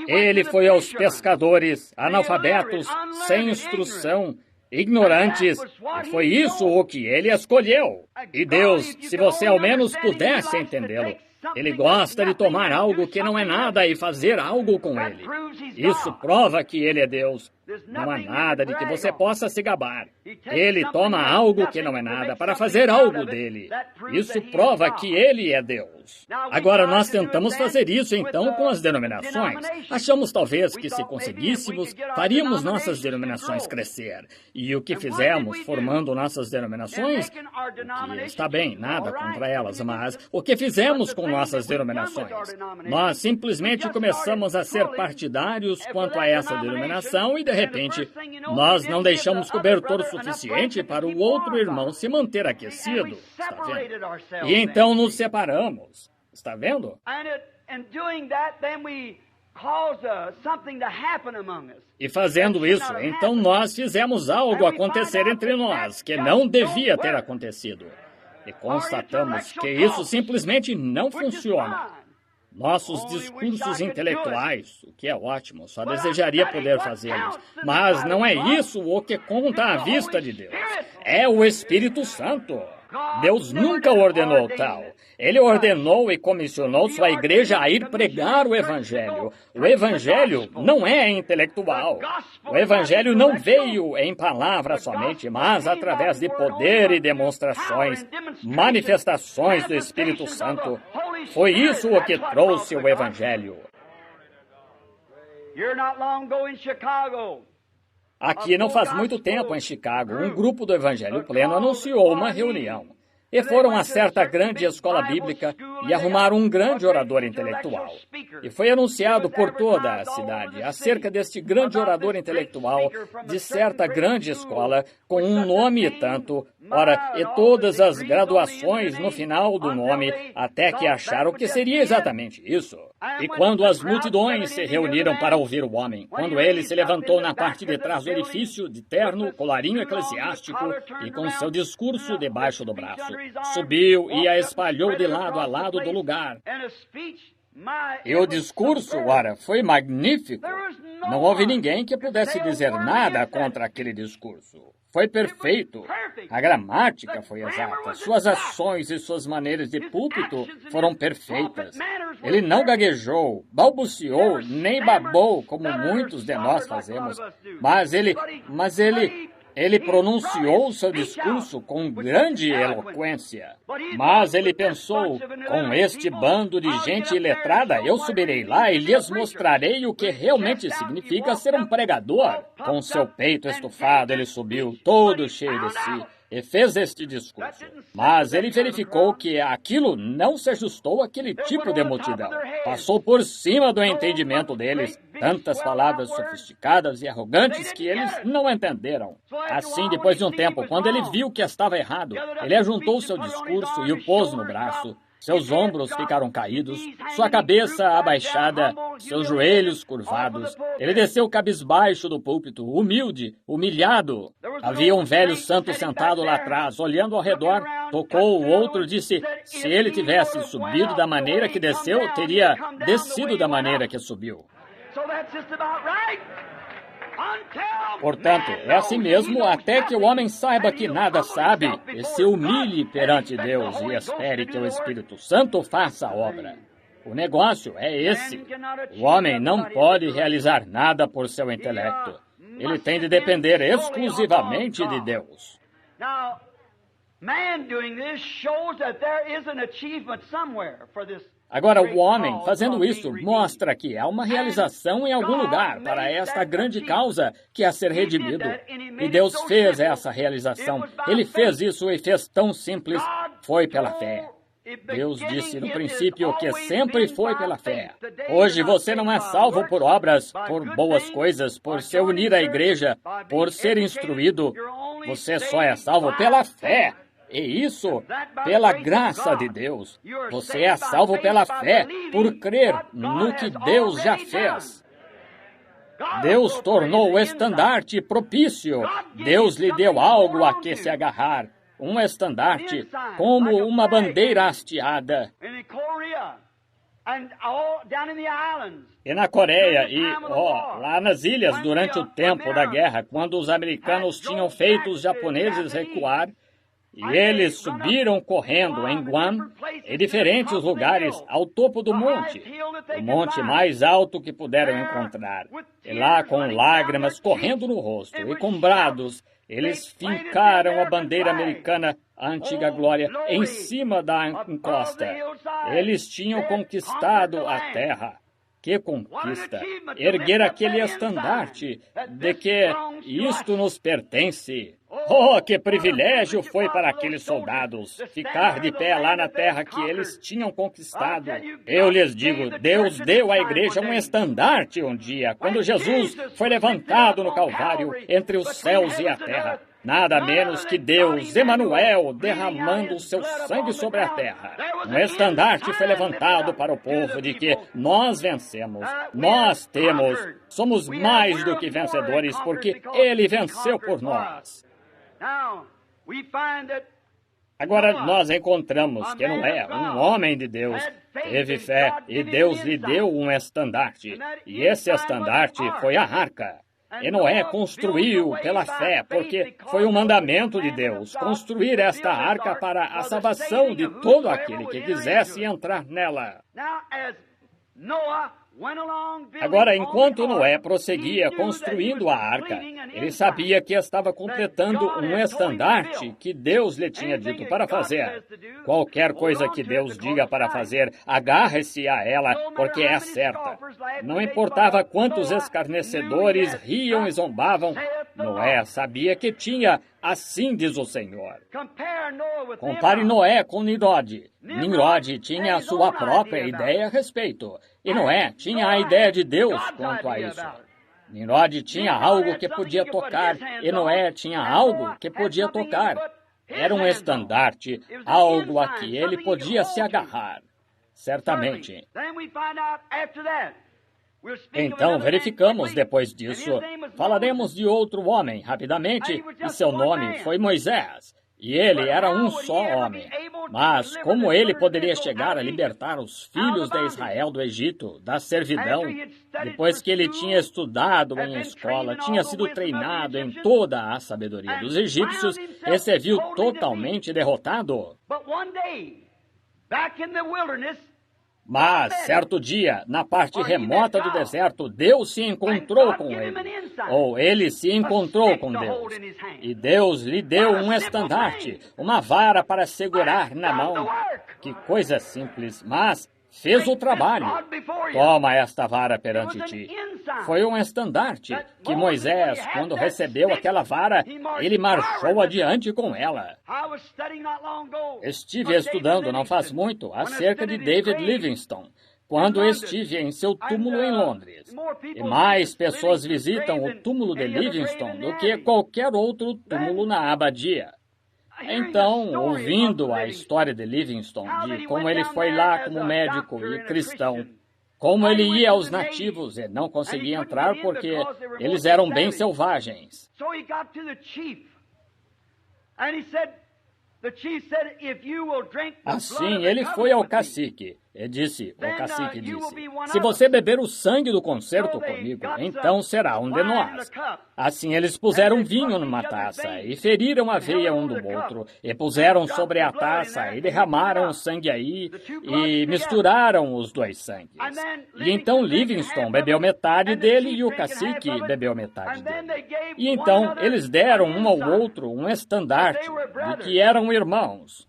Ele foi aos pescadores, analfabetos, sem instrução, ignorantes, e foi isso o que ele escolheu. E Deus, se você ao menos pudesse entendê-lo, ele gosta de tomar algo que não é nada e fazer algo com ele. Isso prova que ele é Deus. Não há nada de que você possa se gabar. Ele toma algo que não é nada para fazer algo dele. Isso prova que ele é Deus. Agora, nós tentamos fazer isso, então, com as denominações. Achamos, talvez, que se conseguíssemos, faríamos nossas denominações crescer. E o que fizemos, formando nossas denominações, o que está bem, nada contra elas, mas o que fizemos com nossas denominações? Nós simplesmente começamos a ser partidários quanto a essa denominação e, de repente, nós não deixamos cobertor suficiente para o outro irmão se manter aquecido, está vendo? E então nos separamos, está vendo? E fazendo isso, então nós fizemos algo acontecer entre nós que não devia ter acontecido. E constatamos que isso simplesmente não funciona. Nossos discursos intelectuais, o que é ótimo, só desejaria poder fazê-los. Mas não é isso o que conta à vista de Deus. É o Espírito Santo. Deus nunca ordenou tal. Ele ordenou e comissionou sua igreja a ir pregar o Evangelho. O Evangelho não é intelectual. O Evangelho não veio em palavras somente, mas através de poder e demonstrações, manifestações do Espírito Santo. Foi isso o que trouxe o Evangelho. Aqui não faz muito tempo, em Chicago, um grupo do Evangelho Pleno anunciou uma reunião. E foram a certa grande escola bíblica e arrumaram um grande orador intelectual. E foi anunciado por toda a cidade acerca deste grande orador intelectual de certa grande escola com um nome e tanto, ora, e todas as graduações no final do nome, até que acharam que seria exatamente isso. E quando as multidões se reuniram para ouvir o homem, quando ele se levantou na parte de trás do edifício, de terno, colarinho eclesiástico e com seu discurso debaixo do braço, subiu e a espalhou de lado a lado do lugar. E o discurso, ora, foi magnífico. Não houve ninguém que pudesse dizer nada contra aquele discurso. Foi perfeito. A gramática foi exata. Suas ações e suas maneiras de púlpito foram perfeitas. Ele não gaguejou, balbuciou, nem babou, como muitos de nós fazemos. Mas ele pronunciou seu discurso com grande eloquência. Mas ele pensou, com este bando de gente iletrada, eu subirei lá e lhes mostrarei o que realmente significa ser um pregador. Com seu peito estufado, ele subiu, todo cheio de si. e fez este discurso. Mas ele verificou que aquilo não se ajustou àquele tipo de multidão. Passou por cima do entendimento deles, tantas palavras sofisticadas e arrogantes que eles não entenderam. Assim, depois de um tempo, quando ele viu que estava errado, ele ajuntou seu discurso e o pôs no braço. Seus ombros ficaram caídos, sua cabeça abaixada, seus joelhos curvados. Ele desceu cabisbaixo do púlpito, humilde, humilhado. Havia um velho santo sentado lá atrás, olhando ao redor. Tocou o outro, disse: se ele tivesse subido da maneira que desceu, teria descido da maneira que subiu. Portanto, é assim mesmo até que o homem saiba que nada sabe e se humilhe perante Deus e espere que o Espírito Santo faça a obra. O negócio é esse. O homem não pode realizar nada por seu intelecto. Ele tem de depender exclusivamente de Deus. Agora, o homem, fazendo isso, mostra que há uma realização em algum lugar para esta grande causa que é ser redimido. E Deus fez essa realização. Ele fez isso e fez tão simples. Foi pela fé. Deus disse no princípio que sempre foi pela fé. Hoje você não é salvo por obras, por boas coisas, por se unir à igreja, por ser instruído. Você só é salvo pela fé. E isso, pela graça de Deus. Você é salvo pela fé, por crer no que Deus já fez. Deus tornou o estandarte propício. Deus lhe deu algo a que se agarrar. Um estandarte, como uma bandeira hasteada. E na Coreia lá nas ilhas, durante o tempo da guerra, quando os americanos tinham feito os japoneses recuar, e eles subiram correndo em Guam, em diferentes lugares, ao topo do monte, o monte mais alto que puderam encontrar. E lá, com lágrimas correndo no rosto e com brados, eles fincaram a bandeira americana, a antiga glória, em cima da encosta. Eles tinham conquistado a terra. Que conquista! Erguer aquele estandarte de que isto nos pertence. Oh, que privilégio foi para aqueles soldados ficar de pé lá na terra que eles tinham conquistado. Eu lhes digo, Deus deu à igreja um estandarte um dia, quando Jesus foi levantado no Calvário entre os céus e a terra. Nada menos que Deus, Emanuel, derramando o seu sangue sobre a terra. Um estandarte foi levantado para o povo de que nós vencemos, nós temos, somos mais do que vencedores, porque Ele venceu por nós. Agora nós encontramos que Noé, um homem de Deus, teve fé e Deus lhe deu um estandarte. E esse estandarte foi a arca. E Noé construiu pela fé, porque foi um mandamento de Deus, construir esta arca para a salvação de todo aquele que quisesse entrar nela. Agora, enquanto Noé prosseguia construindo a arca, ele sabia que estava completando um estandarte que Deus lhe tinha dito para fazer. Qualquer coisa que Deus diga para fazer, agarre-se a ela, porque é certa. Não importava quantos escarnecedores riam e zombavam, Noé sabia que tinha, assim diz o Senhor. Compare Noé com Nimrod. Nimrod tinha a sua própria ideia a respeito. E Noé tinha a ideia de Deus quanto a isso. Nimrod tinha algo que podia tocar, e Noé tinha algo que podia tocar. Era um estandarte, algo a que ele podia se agarrar. Certamente. Então, verificamos depois disso. Falaremos de outro homem rapidamente, e seu nome foi Moisés. E ele era um só homem. Mas como ele poderia chegar a libertar os filhos de Israel do Egito, da servidão, depois que ele tinha estudado em escola, tinha sido treinado em toda a sabedoria dos egípcios e se viu totalmente derrotado? Mas, certo dia, na parte remota do deserto, Deus se encontrou com ele. Ou ele se encontrou com Deus. E Deus lhe deu um estandarte, uma vara para segurar na mão. Que coisa simples, mas fez o trabalho. Toma esta vara perante ti. foi um estandarte que Moisés, quando recebeu aquela vara, ele marchou adiante com ela. Estive estudando não faz muito acerca de David Livingstone, quando estive em seu túmulo em Londres. E mais pessoas visitam o túmulo de Livingstone do que qualquer outro túmulo na abadia. Então, ouvindo a história de Livingstone, de como ele foi lá como médico e cristão, como ele ia aos nativos e não conseguia entrar porque eles eram bem selvagens. Assim, ele foi ao cacique e disse, o cacique disse, se você beber o sangue do concerto comigo, então será um de nós. Assim, eles puseram vinho numa taça e feriram a veia um do outro, e puseram sobre a taça e derramaram o sangue aí e misturaram os dois sangues. E então Livingstone bebeu metade dele e o cacique bebeu metade dele. E então eles deram um ao outro um estandarte de que eram irmãos.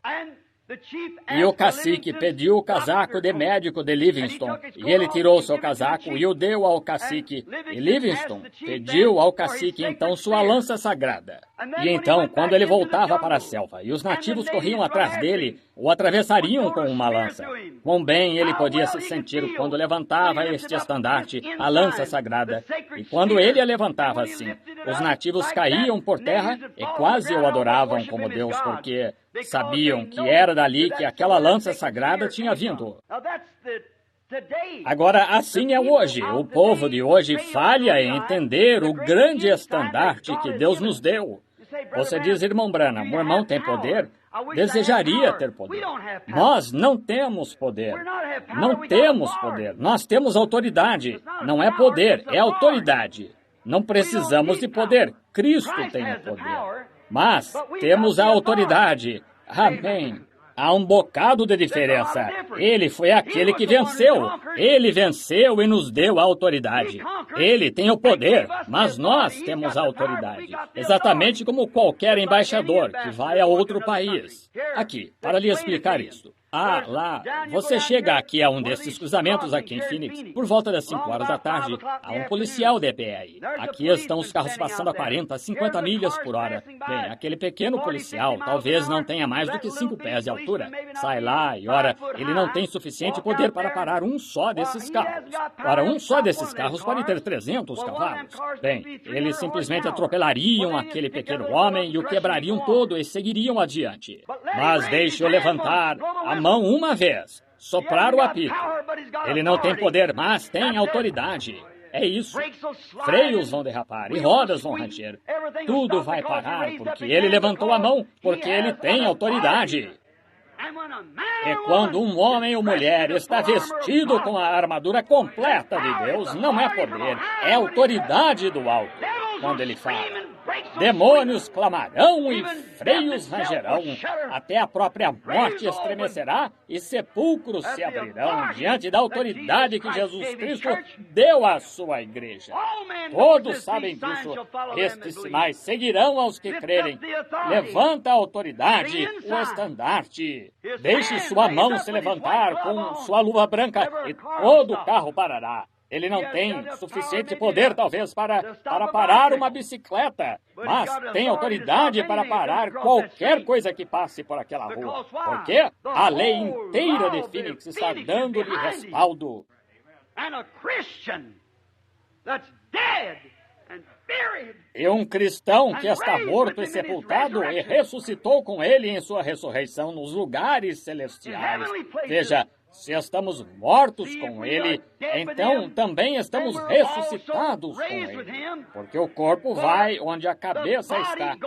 E o cacique pediu o casaco de médico de Livingstone, e ele tirou seu casaco e o deu ao cacique. E Livingstone pediu ao cacique então sua lança sagrada. E então, quando ele voltava para a selva, e os nativos corriam atrás dele, o atravessariam com uma lança. Quão bem ele podia se sentir quando levantava este estandarte, a lança sagrada. E quando ele a levantava assim, os nativos caíam por terra e quase o adoravam como Deus, porque sabiam que era dali que aquela lança sagrada tinha vindo. Agora, assim é hoje. O povo de hoje falha em entender o grande estandarte que Deus nos deu. Você diz, irmão Branham, meu irmão tem poder? Desejaria ter poder. Nós não temos poder. Não temos poder. Nós temos autoridade. Não é poder, é autoridade. Não precisamos de poder. Cristo tem o poder. Mas temos a autoridade. Amém. Há um bocado de diferença. Ele foi aquele que venceu. Ele venceu e nos deu a autoridade. Ele tem o poder, mas nós temos a autoridade. Exatamente como qualquer embaixador que vai a outro país. Aqui, para lhe explicar isso. Lá, você chega aqui a um desses cruzamentos aqui em Phoenix, por volta das 5 horas da tarde, há um policial de pé aí. Aqui estão os carros passando a 40, 50 milhas por hora. Bem, aquele pequeno policial talvez não tenha mais do que 5 pés de altura. Sai lá e, ora, ele não tem suficiente poder para parar um só desses carros. Ora, um só desses carros pode ter 300 cavalos. Bem, eles simplesmente atropelariam aquele pequeno homem e o quebrariam todo e seguiriam adiante. Mas deixe-o levantar a mão uma vez, soprar o apito. Ele não tem poder, mas tem autoridade. É isso. Freios vão derrapar e rodas vão ranger. Tudo vai parar porque ele levantou a mão, porque ele tem autoridade. E quando um homem ou mulher está vestido com a armadura completa de Deus, não é poder, é autoridade do alto. Quando ele fala, demônios clamarão e freios rangerão, até a própria morte estremecerá e sepulcros se abrirão diante da autoridade que Jesus Cristo deu à sua igreja. Todos sabem disso. Estes sinais seguirão aos que crerem. Levanta a autoridade, o estandarte. Deixe sua mão se levantar com sua luva branca e todo o carro parará. Ele não tem suficiente poder, talvez, para parar uma bicicleta, mas tem autoridade para parar qualquer coisa que passe por aquela rua. Porque a lei inteira de Phoenix está dando-lhe respaldo. E um cristão que está morto e sepultado e ressuscitou com ele em sua ressurreição nos lugares celestiais. Veja, se estamos mortos com ele, então também estamos ressuscitados com ele. Porque o corpo vai onde a cabeça está.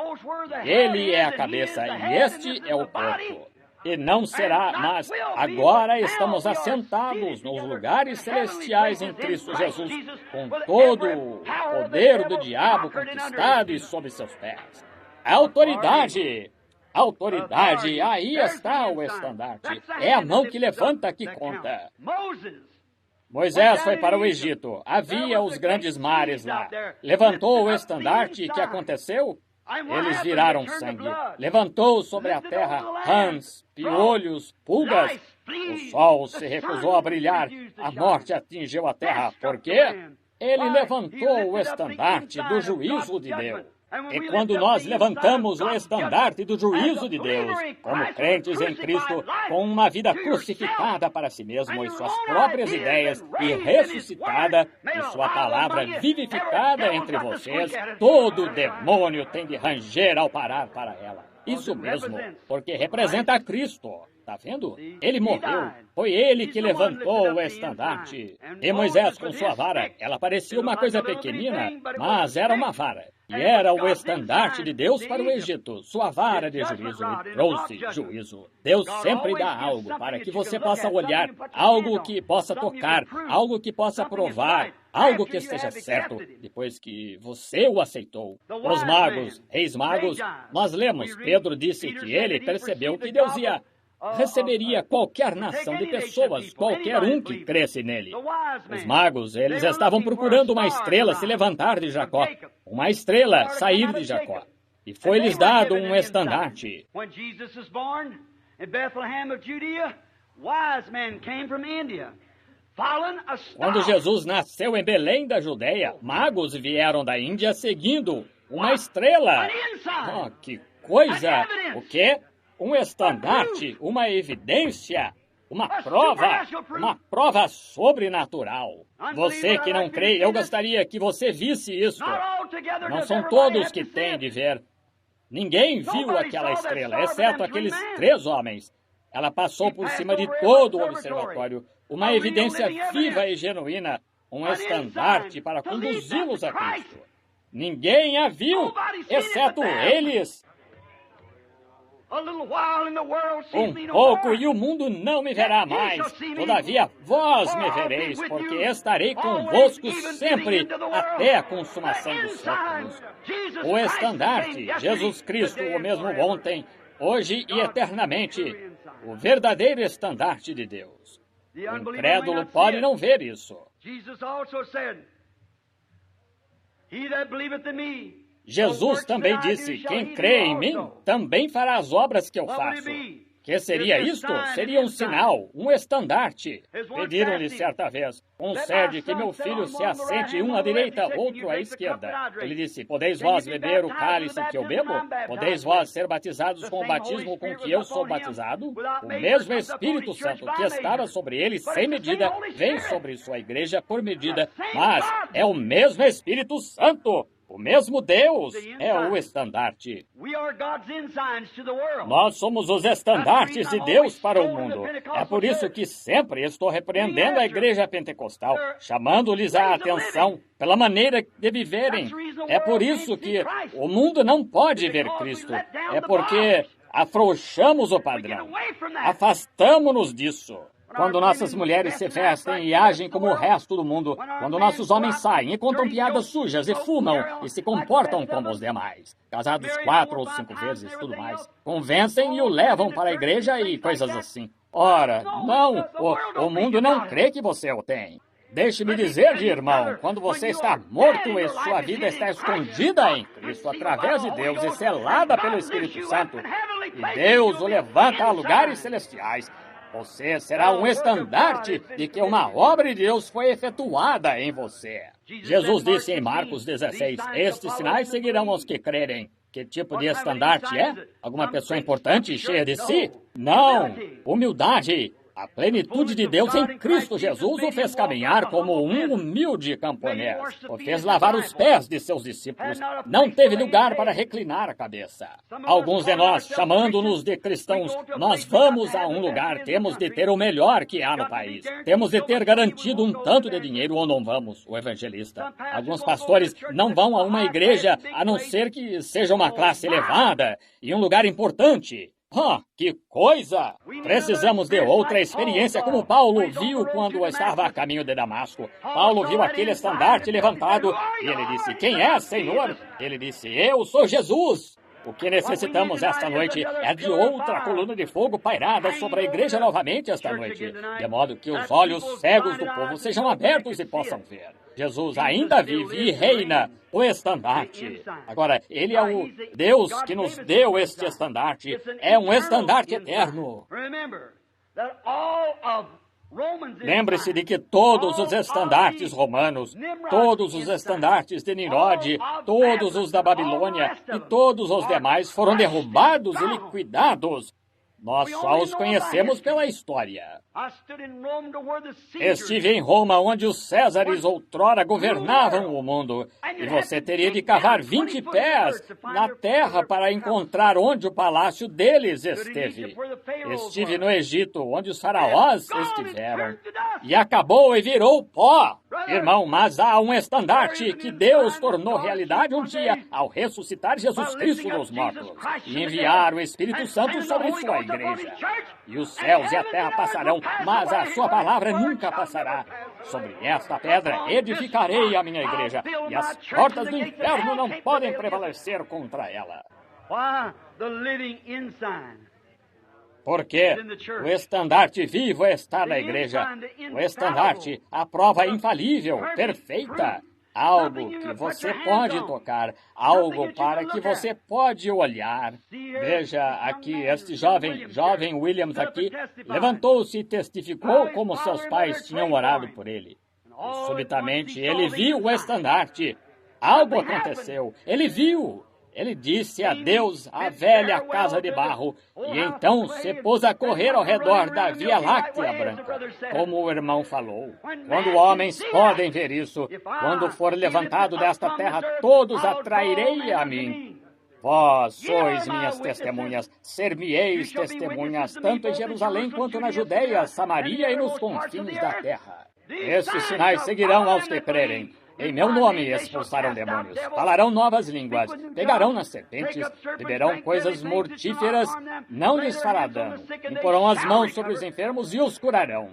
Ele é a cabeça e este é o corpo. E não será, mas agora estamos assentados nos lugares celestiais em Cristo Jesus, com todo o poder do diabo conquistado e sob seus pés. Autoridade! Autoridade, aí está o estandarte. É a mão que levanta que conta. Moisés foi para o Egito. Havia os grandes mares lá. Levantou o estandarte e o que aconteceu? Eles viraram sangue. Levantou sobre a terra rãs, piolhos, pulgas. O sol se recusou a brilhar. A morte atingiu a terra. Por quê? Ele levantou o estandarte do juízo de Deus. E quando nós levantamos o estandarte do juízo de Deus, como crentes em Cristo, com uma vida crucificada para si mesmo e suas próprias ideias, e ressuscitada, e sua palavra vivificada entre vocês, todo demônio tem de ranger ao parar para ela. Isso mesmo, porque representa a Cristo. Está vendo? Ele morreu. Foi ele que levantou o estandarte. E Moisés, com sua vara, ela parecia uma coisa pequenina, mas era uma vara. E era o estandarte de Deus para o Egito. Sua vara de juízo lhe trouxe juízo. Deus sempre dá algo para que você possa olhar, algo que possa tocar, algo que possa provar, algo que esteja certo, depois que você o aceitou. Os magos, reis magos, nós lemos, Pedro disse que ele percebeu que Deus receberia qualquer nação de pessoas, qualquer um que cresce nele. Os magos, eles estavam procurando uma estrela se levantar de Jacó, uma estrela sair de Jacó. E foi-lhes dado um estandarte. Quando Jesus nasceu em Belém da Judeia, magos vieram da Índia seguindo uma estrela. Oh, que coisa! O quê? Um estandarte, uma evidência, uma prova sobrenatural. Você que não crê, eu gostaria que você visse isso. Não são todos que têm de ver. Ninguém viu aquela estrela, exceto aqueles 3 homens. Ela passou por cima de todo o observatório. Uma evidência viva e genuína, um estandarte para conduzi-los a Cristo. Ninguém a viu, exceto eles. Um pouco e o mundo não me verá mais. Todavia, vós me vereis, porque estarei convosco sempre, até a consumação dos séculos. O estandarte, Jesus Cristo, o mesmo ontem, hoje e eternamente. O verdadeiro estandarte de Deus. O incrédulo pode não ver isso. Jesus também disse, quem crê em mim, também fará as obras que eu faço. Que seria isto? Seria um sinal, um estandarte. Pediram-lhe certa vez, concede que meu filho se assente um à direita, outro à esquerda. Ele disse, podeis vós beber o cálice que eu bebo? Podeis vós ser batizados com o batismo com que eu sou batizado? O mesmo Espírito Santo que estava sobre ele sem medida, vem sobre sua igreja por medida, mas é o mesmo Espírito Santo. O mesmo Deus é o estandarte. Nós somos os estandartes de Deus para o mundo. É por isso que sempre estou repreendendo a igreja pentecostal, chamando-lhes a atenção pela maneira de viverem. É por isso que o mundo não pode ver Cristo. É porque afrouxamos o padrão. Afastamo-nos disso. Quando nossas mulheres se vestem e agem como o resto do mundo, quando nossos homens saem e contam piadas sujas e fumam e se comportam como os demais, casados 4 ou 5 vezes, tudo mais, convencem e o levam para a igreja e coisas assim. Ora, não, o mundo não crê que você o tem. Deixe-me dizer, irmão, quando você está morto e sua vida está escondida em Cristo através de Deus e selada pelo Espírito Santo, e Deus o levanta a lugares celestiais, você será um estandarte de que uma obra de Deus foi efetuada em você. Jesus disse em Marcos 16, estes sinais seguirão aos que crerem. Que tipo de estandarte é? Alguma pessoa importante e cheia de si? Não! Humildade! A plenitude de Deus em Cristo Jesus o fez caminhar como um humilde camponês. O fez lavar os pés de seus discípulos. Não teve lugar para reclinar a cabeça. Alguns de nós, chamando-nos de cristãos, nós vamos a um lugar, temos de ter o melhor que há no país. Temos de ter garantido um tanto de dinheiro ou não vamos, o evangelista. Alguns pastores não vão a uma igreja a não ser que seja uma classe elevada e um lugar importante. Que coisa! Precisamos de outra experiência como Paulo viu quando estava a caminho de Damasco. Paulo viu aquele estandarte levantado e ele disse, quem é, Senhor? Ele disse, eu sou Jesus. O que necessitamos esta noite é de outra coluna de fogo pairada sobre a igreja novamente esta noite, de modo que os olhos cegos do povo sejam abertos e possam ver. Jesus ainda vive e reina, o estandarte. Agora, ele é o Deus que nos deu este estandarte. É um estandarte eterno. Lembre-se de que todos os estandartes romanos, todos os estandartes de Nimrod, todos os da Babilônia e todos os demais foram derrubados e liquidados. Nós só os conhecemos pela história. Estive em Roma, onde os Césares outrora governavam o mundo, e você teria de cavar 20 pés na terra para encontrar onde o palácio deles esteve. Estive no Egito, onde os faraós estiveram, e acabou e virou pó. Irmão, mas há um estandarte que Deus tornou realidade um dia ao ressuscitar Jesus Cristo dos mortos e enviar o Espírito Santo sobre sua igreja. E os céus e a terra passarão, mas a sua palavra nunca passará. Sobre esta pedra edificarei a minha igreja, e as portas do inferno não podem prevalecer contra ela. Porque o estandarte vivo está na igreja. O estandarte, a prova infalível, perfeita. Algo que você pode tocar, algo para que você pode olhar. Veja aqui, este jovem Williams aqui, levantou-se e testificou como seus pais tinham orado por ele. E, subitamente, ele viu o estandarte. Algo aconteceu. Ele viu. Ele disse adeus à velha casa de barro e então se pôs a correr ao redor da Via Láctea branca, como o irmão falou. Quando homens podem ver isso, quando for levantado desta terra, todos atrairei a mim. Vós sois minhas testemunhas, ser-me-eis testemunhas, tanto em Jerusalém quanto na Judéia, Samaria e nos confins da terra. Estes sinais seguirão aos que crerem. Em meu nome expulsarão demônios, falarão novas línguas, pegarão nas serpentes, beberão coisas mortíferas, não lhes fará dano, imporão as mãos sobre os enfermos e os curarão.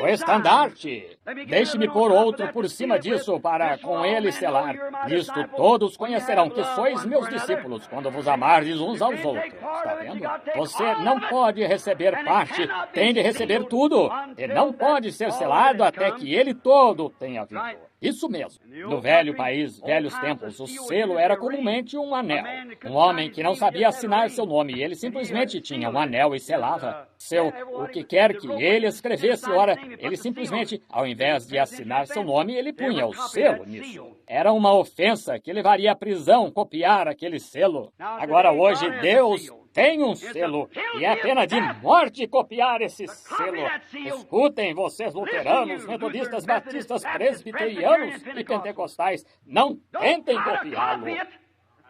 O estandarte! Deixe-me pôr outro por cima disso para com ele selar. Nisto todos conhecerão que sois meus discípulos, quando vos amardes uns aos outros. Está vendo? Você não pode receber parte, tem de receber tudo, e não pode ser selado até que ele todo tenha vindo. Isso mesmo. No velho país, velhos tempos, o selo era comumente um anel. Um homem que não sabia assinar seu nome, ele simplesmente tinha um anel e selava o que quer que ele escrevesse. Ora, ele simplesmente, ao invés de assinar seu nome, ele punha o selo nisso. Era uma ofensa que levaria à prisão copiar aquele selo. Agora, hoje, Deus tem um selo, e é pena de morte copiar esse selo. Escutem, vocês luteranos, metodistas, batistas, presbiterianos e pentecostais, não tentem copiá-lo.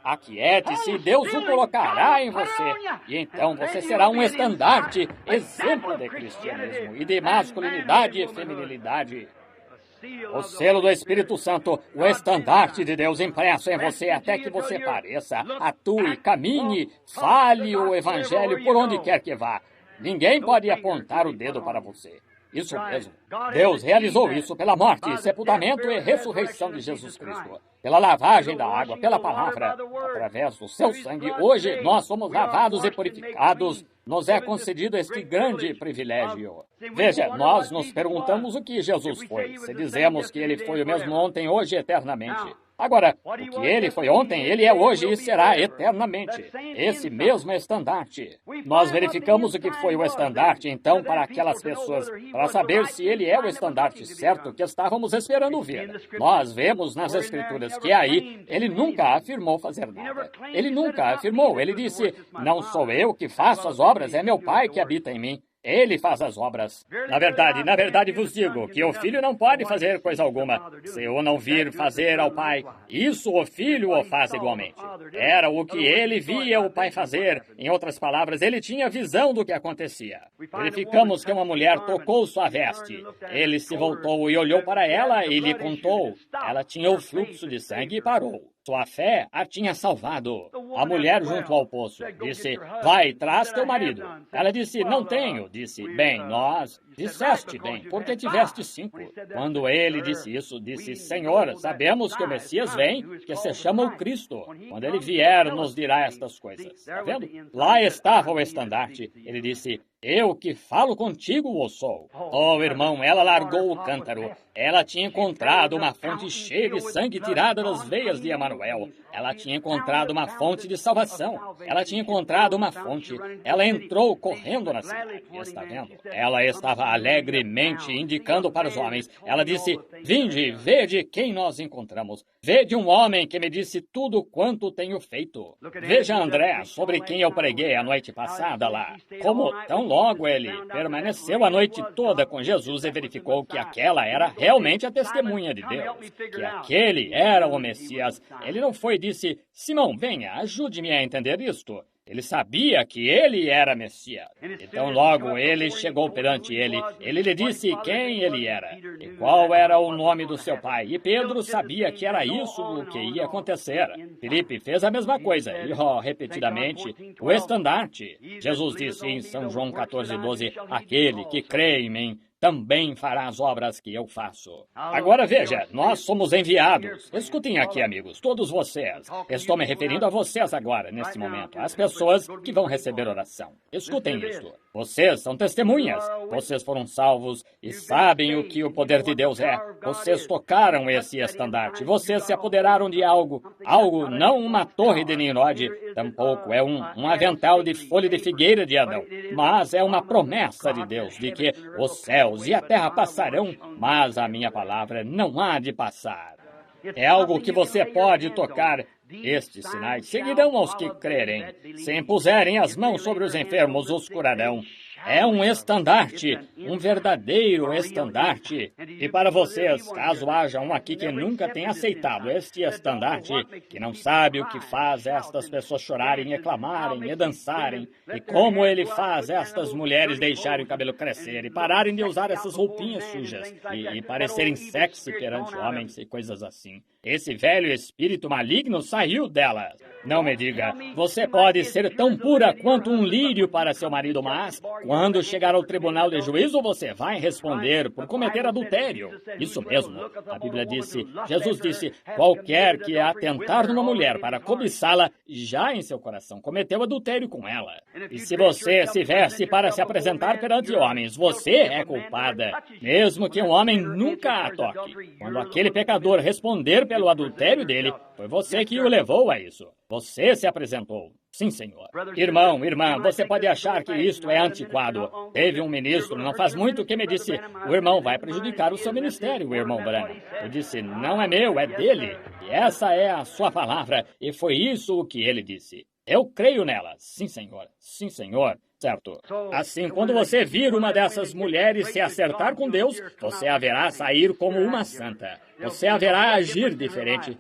Aquiete-se, Deus o colocará em você, e então você será um estandarte, exemplo de cristianismo e de masculinidade e feminilidade. O selo do Espírito Santo, o estandarte de Deus impresso em você até que você pareça, atue, caminhe, fale o Evangelho por onde quer que vá. Ninguém pode apontar o dedo para você. Isso mesmo. Deus realizou isso pela morte, sepultamento e ressurreição de Jesus Cristo. Pela lavagem da água, pela palavra, através do seu sangue. Hoje nós somos lavados e purificados. Nos é concedido este grande privilégio. Veja, nós nos perguntamos o que Jesus foi. Se dizemos que ele foi o mesmo ontem, hoje e eternamente. Agora, o que ele foi ontem, ele é hoje e será eternamente. Esse mesmo estandarte. Nós verificamos o que foi o estandarte, então, para aquelas pessoas, para saber se ele é o estandarte certo que estávamos esperando ver. Nós vemos nas Escrituras que aí ele nunca afirmou fazer nada. Ele nunca afirmou. Ele disse, não sou eu que faço as obras, é meu Pai que habita em mim. Ele faz as obras. Na verdade vos digo que o Filho não pode fazer coisa alguma se o não vir fazer ao Pai. Isso o Filho o faz igualmente. Era o que ele via o Pai fazer. Em outras palavras, ele tinha visão do que acontecia. Verificamos que uma mulher tocou sua veste. Ele se voltou e olhou para ela e lhe contou. Ela tinha o fluxo de sangue e parou. Sua fé a tinha salvado. A mulher junto ao poço disse, vai, traz teu marido. Ela disse, não tenho. Disse, bem, disseste bem, porque tiveste 5. Quando ele disse isso, disse, Senhor, sabemos que o Messias vem, que se chama o Cristo. Quando ele vier, nos dirá estas coisas. Está vendo? Lá estava o estandarte. Ele disse, Eu que falo contigo o sou. Oh, irmão, ela largou o cântaro. Ela tinha encontrado uma fonte cheia de sangue tirada das veias de Emanuel. Ela tinha encontrado uma fonte de salvação. Ela tinha encontrado uma fonte. Ela entrou correndo na cidade. Está vendo? Ela estava alegremente indicando para os homens. Ela disse: vinde, vede quem nós encontramos. Vede um homem que me disse tudo quanto tenho feito. Veja André, sobre quem eu preguei a noite passada lá. Como tão logo ele permaneceu a noite toda com Jesus e verificou que aquela era realmente a testemunha de Deus, que aquele era o Messias. Ele não foi e disse: Simão, venha, ajude-me a entender isto. Ele sabia que ele era Messias. Então logo ele chegou perante ele. Ele lhe disse quem ele era e qual era o nome do seu pai. E Pedro sabia que era isso o que ia acontecer. Filipe fez a mesma coisa. E repetidamente, o estandarte. Jesus disse em São João 14:12, aquele que crê em mim também fará as obras que eu faço. Agora veja, nós somos enviados. Escutem aqui, amigos, todos vocês. Estou me referindo a vocês agora, neste momento, as pessoas que vão receber oração. Escutem isto. Vocês são testemunhas. Vocês foram salvos e sabem o que o poder de Deus é. Vocês tocaram esse estandarte. Vocês se apoderaram de algo. Algo, não uma torre de Nimrod, tampouco é um avental de folha de figueira de Adão, mas é uma promessa de Deus de que os céus e a terra passarão, mas a minha palavra não há de passar. É algo que você pode tocar. Estes sinais seguirão aos que crerem. Se impuserem as mãos sobre os enfermos, os curarão. É um estandarte, um verdadeiro estandarte. E para vocês, caso haja um aqui que nunca tenha aceitado este estandarte, que não sabe o que faz estas pessoas chorarem e clamarem e dançarem, e como ele faz estas mulheres deixarem o cabelo crescer e pararem de usar essas roupinhas sujas e parecerem sexy perante homens e coisas assim. Esse velho espírito maligno saiu delas. Não me diga, você pode ser tão pura quanto um lírio para seu marido, mas quando chegar ao tribunal de juízo, você vai responder por cometer adultério. Isso mesmo. A Bíblia disse, Jesus disse, qualquer que atentar numa mulher para cobiçá-la, já em seu coração cometeu adultério com ela. E se você se veste para se apresentar perante homens, você é culpada, mesmo que um homem nunca a toque. Quando aquele pecador responder pelo adultério dele, foi você que o levou a isso. Você se apresentou. Sim, senhor. Irmão, irmã, você pode achar que isto é antiquado. Teve um ministro, não faz muito, que me disse, o irmão vai prejudicar o seu ministério, o irmão Branham. Eu disse, não é meu, é dele. E essa é a sua palavra. E foi isso o que ele disse. Eu creio nela. Sim, senhor. Sim, senhor. Certo. Assim, quando você vir uma dessas mulheres se acertar com Deus, você haverá sair como uma santa. Você haverá agir diferente.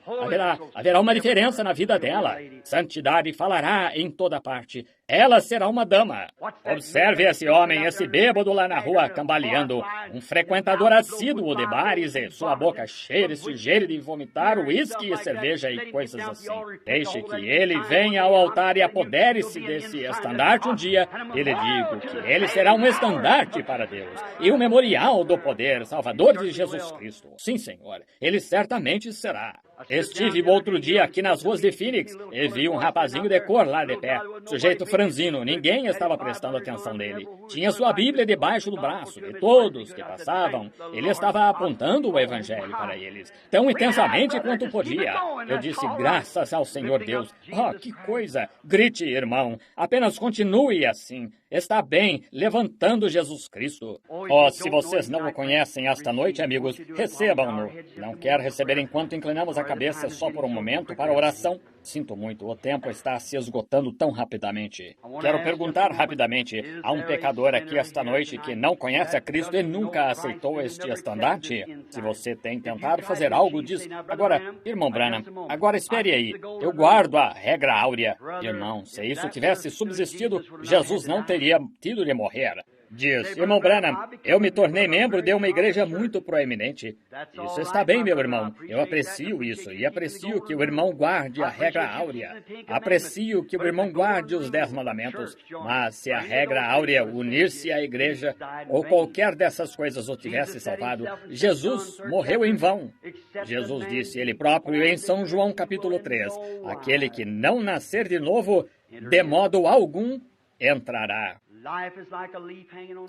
Haverá uma diferença na vida dela. Santidade falará em toda parte. Ela será uma dama. Observe esse homem, esse bêbado lá na rua cambaleando, um frequentador assíduo de bares e sua boca cheia de sujeira de vomitar uísque e cerveja e coisas assim. Deixe que ele venha ao altar e apodere-se desse estandarte um dia. E lhe digo que ele será um estandarte para Deus e um memorial do poder salvador de Jesus Cristo. Sim, senhor. Ele certamente será. Estive outro dia aqui nas ruas de Phoenix e vi um rapazinho de cor lá de pé, sujeito franzino, ninguém estava prestando atenção nele. Tinha sua Bíblia debaixo do braço e todos que passavam, ele estava apontando o Evangelho para eles, tão intensamente quanto podia. Eu disse, graças ao Senhor Deus. Oh, que coisa! Grite, irmão, apenas continue assim. Está bem, levantando Jesus Cristo. Oh, se vocês não o conhecem esta noite, amigos, recebam-no. Não quer receber enquanto inclinamos a cabeça só por um momento para a oração? Sinto muito, o tempo está se esgotando tão rapidamente. Quero perguntar rapidamente, há um pecador aqui esta noite que não conhece a Cristo e nunca aceitou este estandarte? Se você tem tentado fazer algo disso... Agora, irmão Branham, agora espere aí. Eu guardo a regra áurea. Irmão, se isso tivesse subsistido, Jesus não teria tido de morrer. Diz, irmão Branham, eu me tornei membro de uma igreja muito proeminente. Isso está bem, meu irmão. Eu aprecio isso e aprecio que o irmão guarde a regra áurea. Aprecio que o irmão guarde os 10 mandamentos. Mas se a regra áurea unir-se à igreja ou qualquer dessas coisas o tivesse salvado, Jesus morreu em vão. Jesus disse ele próprio em São João capítulo 3, aquele que não nascer de novo, de modo algum, entrará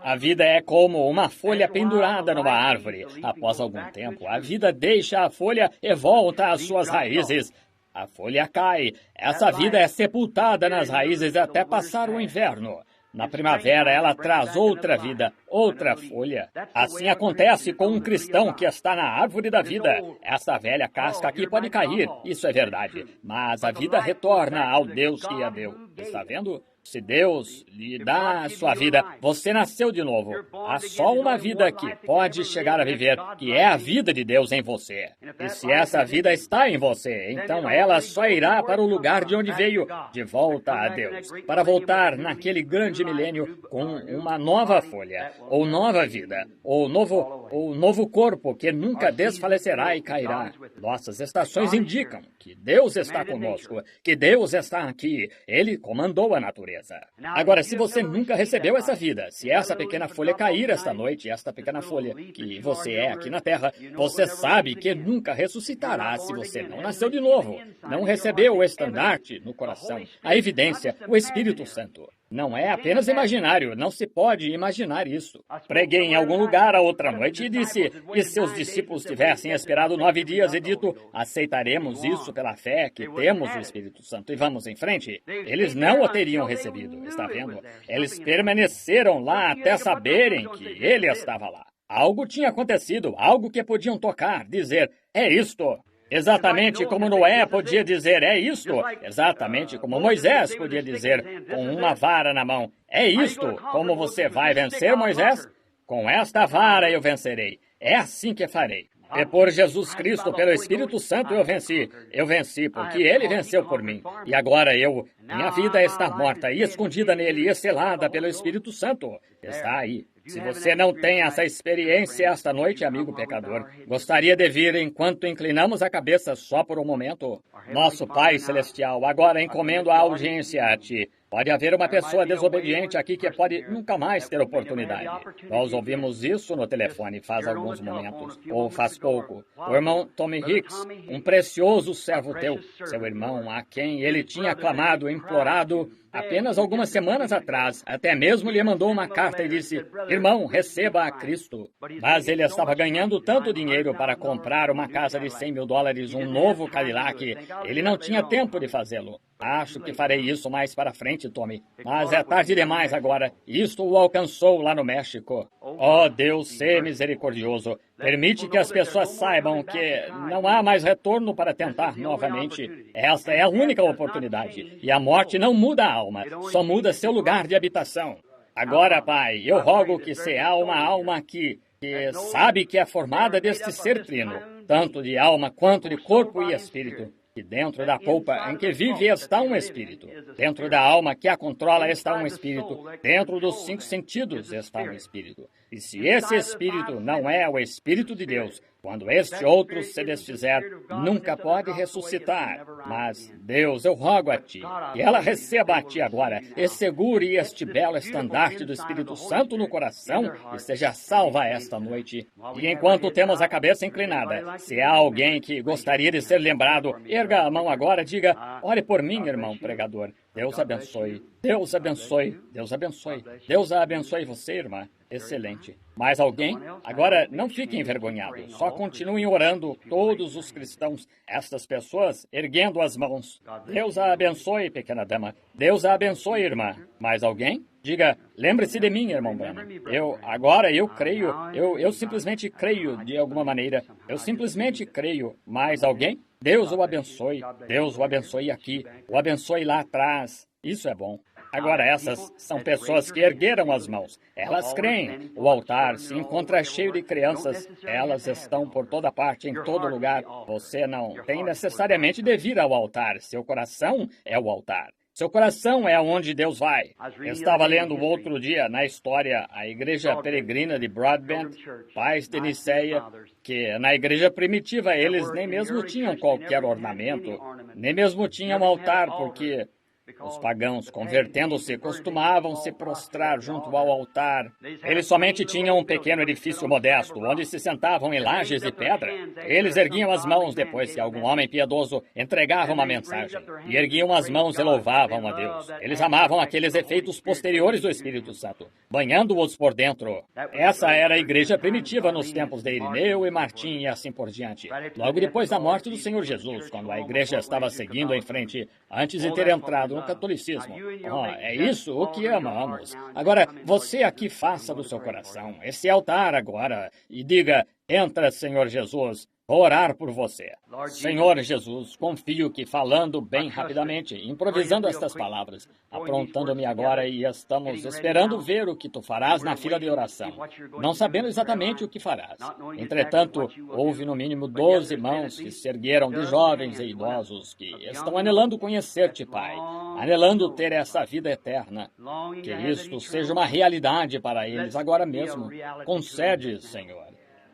A vida é como uma folha pendurada numa árvore. Após algum tempo, a vida deixa a folha e volta às suas raízes. A folha cai. Essa vida é sepultada nas raízes até passar o inverno. Na primavera, ela traz outra vida, outra folha. Assim acontece com um cristão que está na árvore da vida. Essa velha casca aqui pode cair, isso é verdade. Mas a vida retorna ao Deus que a deu. Está vendo? Se Deus lhe dá a sua vida, você nasceu de novo. Há só uma vida que pode chegar a viver, que é a vida de Deus em você. E se essa vida está em você, então ela só irá para o lugar de onde veio, de volta a Deus, para voltar naquele grande milênio com uma nova folha, ou nova vida, ou novo corpo que nunca desfalecerá e cairá. Nossas estações indicam que Deus está conosco, que Deus está aqui. Ele comandou a natureza. Agora, se você nunca recebeu essa vida, se essa pequena folha cair esta noite, esta pequena folha que você é aqui na terra, você sabe que nunca ressuscitará se você não nasceu de novo, não recebeu o estandarte no coração, a evidência, o Espírito Santo. Não é apenas imaginário, não se pode imaginar isso. Preguei em algum lugar a outra noite e disse, e se os discípulos tivessem esperado 9 dias e dito, aceitaremos isso pela fé que temos o Espírito Santo e vamos em frente, eles não o teriam recebido, está vendo? Eles permaneceram lá até saberem que ele estava lá. Algo tinha acontecido, algo que podiam tocar, dizer, é isto. Exatamente como Noé podia dizer, é isto. Exatamente como Moisés podia dizer, com uma vara na mão, é isto. Como você vai vencer, Moisés? Com esta vara eu vencerei. É assim que farei. E por Jesus Cristo, pelo Espírito Santo, eu venci. Eu venci porque Ele venceu por mim. E agora minha vida está morta e escondida nele e selada pelo Espírito Santo. Está aí. Se você não tem essa experiência esta noite, amigo pecador, gostaria de vir enquanto inclinamos a cabeça só por um momento? Nosso Pai Celestial, agora encomendo a audiência a Ti. Pode haver uma pessoa desobediente aqui que pode nunca mais ter oportunidade. Nós ouvimos isso no telefone faz alguns momentos, ou faz pouco. O irmão Tommy Hicks, um precioso servo teu, seu irmão, a quem ele tinha clamado, implorado, apenas algumas semanas atrás, até mesmo lhe mandou uma carta e disse, irmão, receba a Cristo. Mas ele estava ganhando tanto dinheiro para comprar uma casa de $100 mil, um novo Cadillac, ele não tinha tempo de fazê-lo. Acho que farei isso mais para frente, Tommy. Mas é tarde demais agora. Isto o alcançou lá no México. Oh, Deus, sê misericordioso. Permite que as pessoas saibam que não há mais retorno para tentar novamente. Esta é a única oportunidade. E a morte não muda a alma, só muda seu lugar de habitação. Agora, Pai, eu rogo que se há uma alma aqui que sabe que é formada deste ser trino, tanto de alma quanto de corpo e espírito, que dentro da polpa em que vive está um espírito. Dentro da alma que a controla está um espírito. Dentro dos 5 sentidos está um espírito. E se esse espírito não é o Espírito de Deus, quando este outro se desfizer, nunca pode ressuscitar. Mas, Deus, eu rogo a Ti, que ela receba a Ti agora, e segure este belo estandarte do Espírito Santo no coração, e seja salva esta noite. E enquanto temos a cabeça inclinada, se há alguém que gostaria de ser lembrado, erga a mão agora e diga, ore por mim, irmão pregador. Deus abençoe. Deus abençoe. Deus abençoe. Deus abençoe você, irmã. Excelente. Mais alguém? Agora, não fiquem envergonhados. Só continuem orando, todos os cristãos, estas pessoas, erguendo as mãos. Deus a abençoe, pequena dama. Deus a abençoe, irmã. Mais alguém? Diga, lembre-se de mim, irmão Branham. Eu creio. Eu simplesmente creio de alguma maneira. Eu simplesmente creio. Mais alguém? Deus o abençoe. Deus o abençoe aqui. O abençoe lá atrás. Isso é bom. Agora, essas são pessoas que ergueram as mãos. Elas creem. O altar se encontra cheio de crianças. Elas estão por toda parte, em todo lugar. Você não tem necessariamente de vir ao altar. Seu coração é o altar. Seu coração é onde Deus vai. Eu estava lendo outro dia na história a igreja peregrina de Broadbent, pais de Niceia, que na igreja primitiva eles nem mesmo tinham qualquer ornamento, nem mesmo tinham altar, porque Os pagãos, convertendo-se, costumavam se prostrar junto ao altar. Eles somente tinham um pequeno edifício modesto, onde se sentavam em lajes de pedra. Eles erguiam as mãos depois que algum homem piedoso entregava uma mensagem. E erguiam as mãos e louvavam a Deus. Eles amavam aqueles efeitos posteriores do Espírito Santo, banhando-os por dentro. Essa era a igreja primitiva nos tempos de Irineu e Martim e assim por diante. Logo depois da morte do Senhor Jesus, quando a igreja estava seguindo em frente, antes de ter entrado no catolicismo. É isso o que amamos. Agora, você aqui faça do seu coração esse altar agora e diga: entra, Senhor Jesus, vou orar por você. Senhor Jesus, confio que falando bem rapidamente, improvisando estas palavras, aprontando-me agora e estamos esperando ver o que tu farás na fila de oração, não sabendo exatamente o que farás. Entretanto, houve no mínimo 12 mãos que se ergueram de jovens e idosos que estão anelando conhecer-te, Pai, anelando ter essa vida eterna. Que isto seja uma realidade para eles agora mesmo. Concede, Senhor,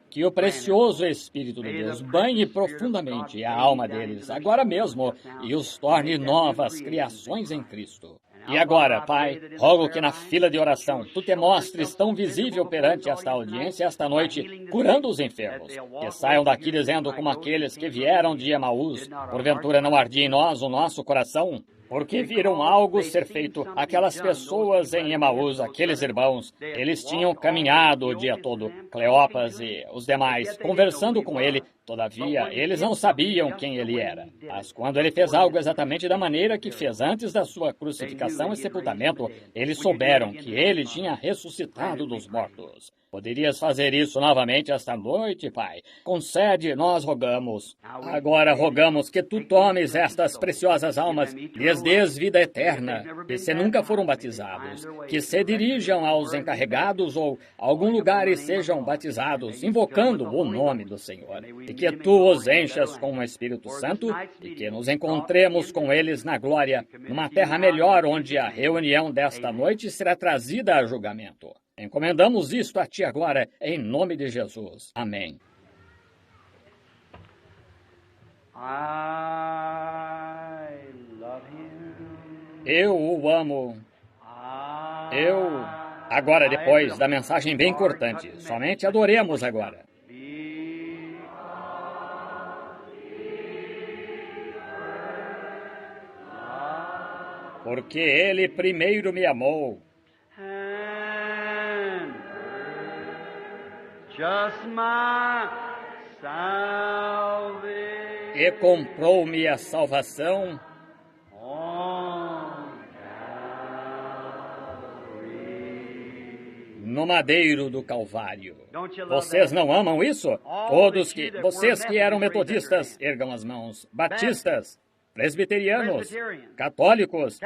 que o precioso Espírito de Deus banhe profundamente a alma deles agora mesmo e os torne novas criações em Cristo. E agora, Pai, rogo que na fila de oração tu te mostres tão visível perante esta audiência esta noite, curando os enfermos, que saiam daqui dizendo como aqueles que vieram de Emaús: porventura não ardia em nós o nosso coração? Porque viram algo ser feito. Aquelas pessoas em Emaús, aqueles irmãos, eles tinham caminhado o dia todo, Cleopas e os demais, conversando com ele. Todavia, eles não sabiam quem ele era. Mas quando ele fez algo exatamente da maneira que fez antes da sua crucificação e sepultamento, eles souberam que ele tinha ressuscitado dos mortos. Poderias fazer isso novamente esta noite, Pai? Concede, nós rogamos. Agora rogamos que tu tomes estas preciosas almas, lhes dês vida eterna, que se nunca foram batizados, que se dirijam aos encarregados ou a algum lugar e sejam batizados, invocando o nome do Senhor. E que tu os enchas com o Espírito Santo e que nos encontremos com eles na glória, numa terra melhor onde a reunião desta noite será trazida a julgamento. Encomendamos isto a ti agora, em nome de Jesus. Amém. Eu o amo. Agora, depois da mensagem bem cortante, somente adoremos agora. Porque ele primeiro me amou. E comprou-me a salvação no madeiro do Calvário. Vocês não amam isso? Vocês que eram metodistas, ergam as mãos. Batistas, presbiterianos, católicos,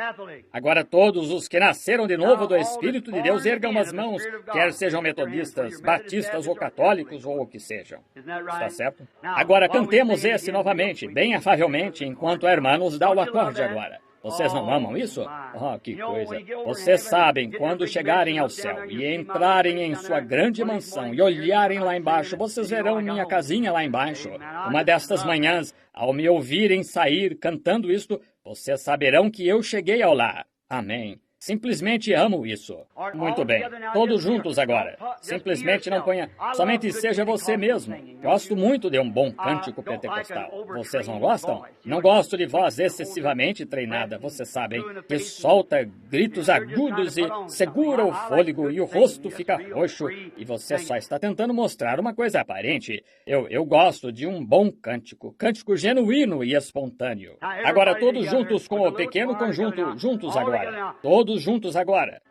agora todos os que nasceram de novo do Espírito de Deus, ergam as mãos, quer sejam metodistas, batistas ou católicos ou o que sejam. Está certo? Agora cantemos esse novamente, bem afavelmente, enquanto a irmã nos dá o acorde agora. Vocês não amam isso? Oh, que coisa! Vocês sabem, quando chegarem ao céu e entrarem em sua grande mansão e olharem lá embaixo, vocês verão minha casinha lá embaixo. Uma destas manhãs, ao me ouvirem sair cantando isto, vocês saberão que eu cheguei ao lar. Amém. Simplesmente amo isso. Muito bem. Todos juntos agora. Simplesmente não ponha... Somente seja você mesmo. Gosto muito de um bom cântico pentecostal. Vocês não gostam? Não gosto de voz excessivamente treinada. Vocês sabem que solta gritos agudos e segura o fôlego e o rosto fica roxo. E você só está tentando mostrar uma coisa aparente. Eu gosto de um bom cântico. Cântico genuíno e espontâneo. Agora todos juntos com o pequeno conjunto. Juntos agora. Todos juntos agora.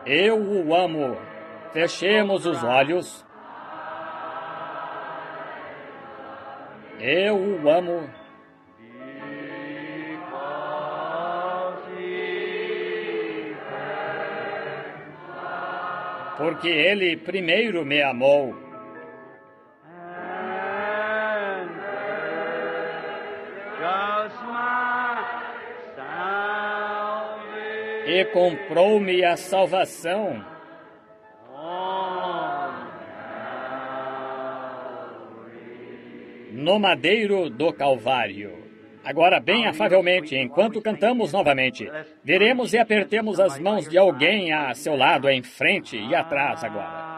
Eu o amo. Fechemos os olhos. Eu o amo. Porque ele primeiro me amou. E comprou-me a salvação no madeiro do Calvário. Agora, bem afavelmente, enquanto cantamos novamente, viremos e apertemos as mãos de alguém a seu lado, em frente e atrás agora.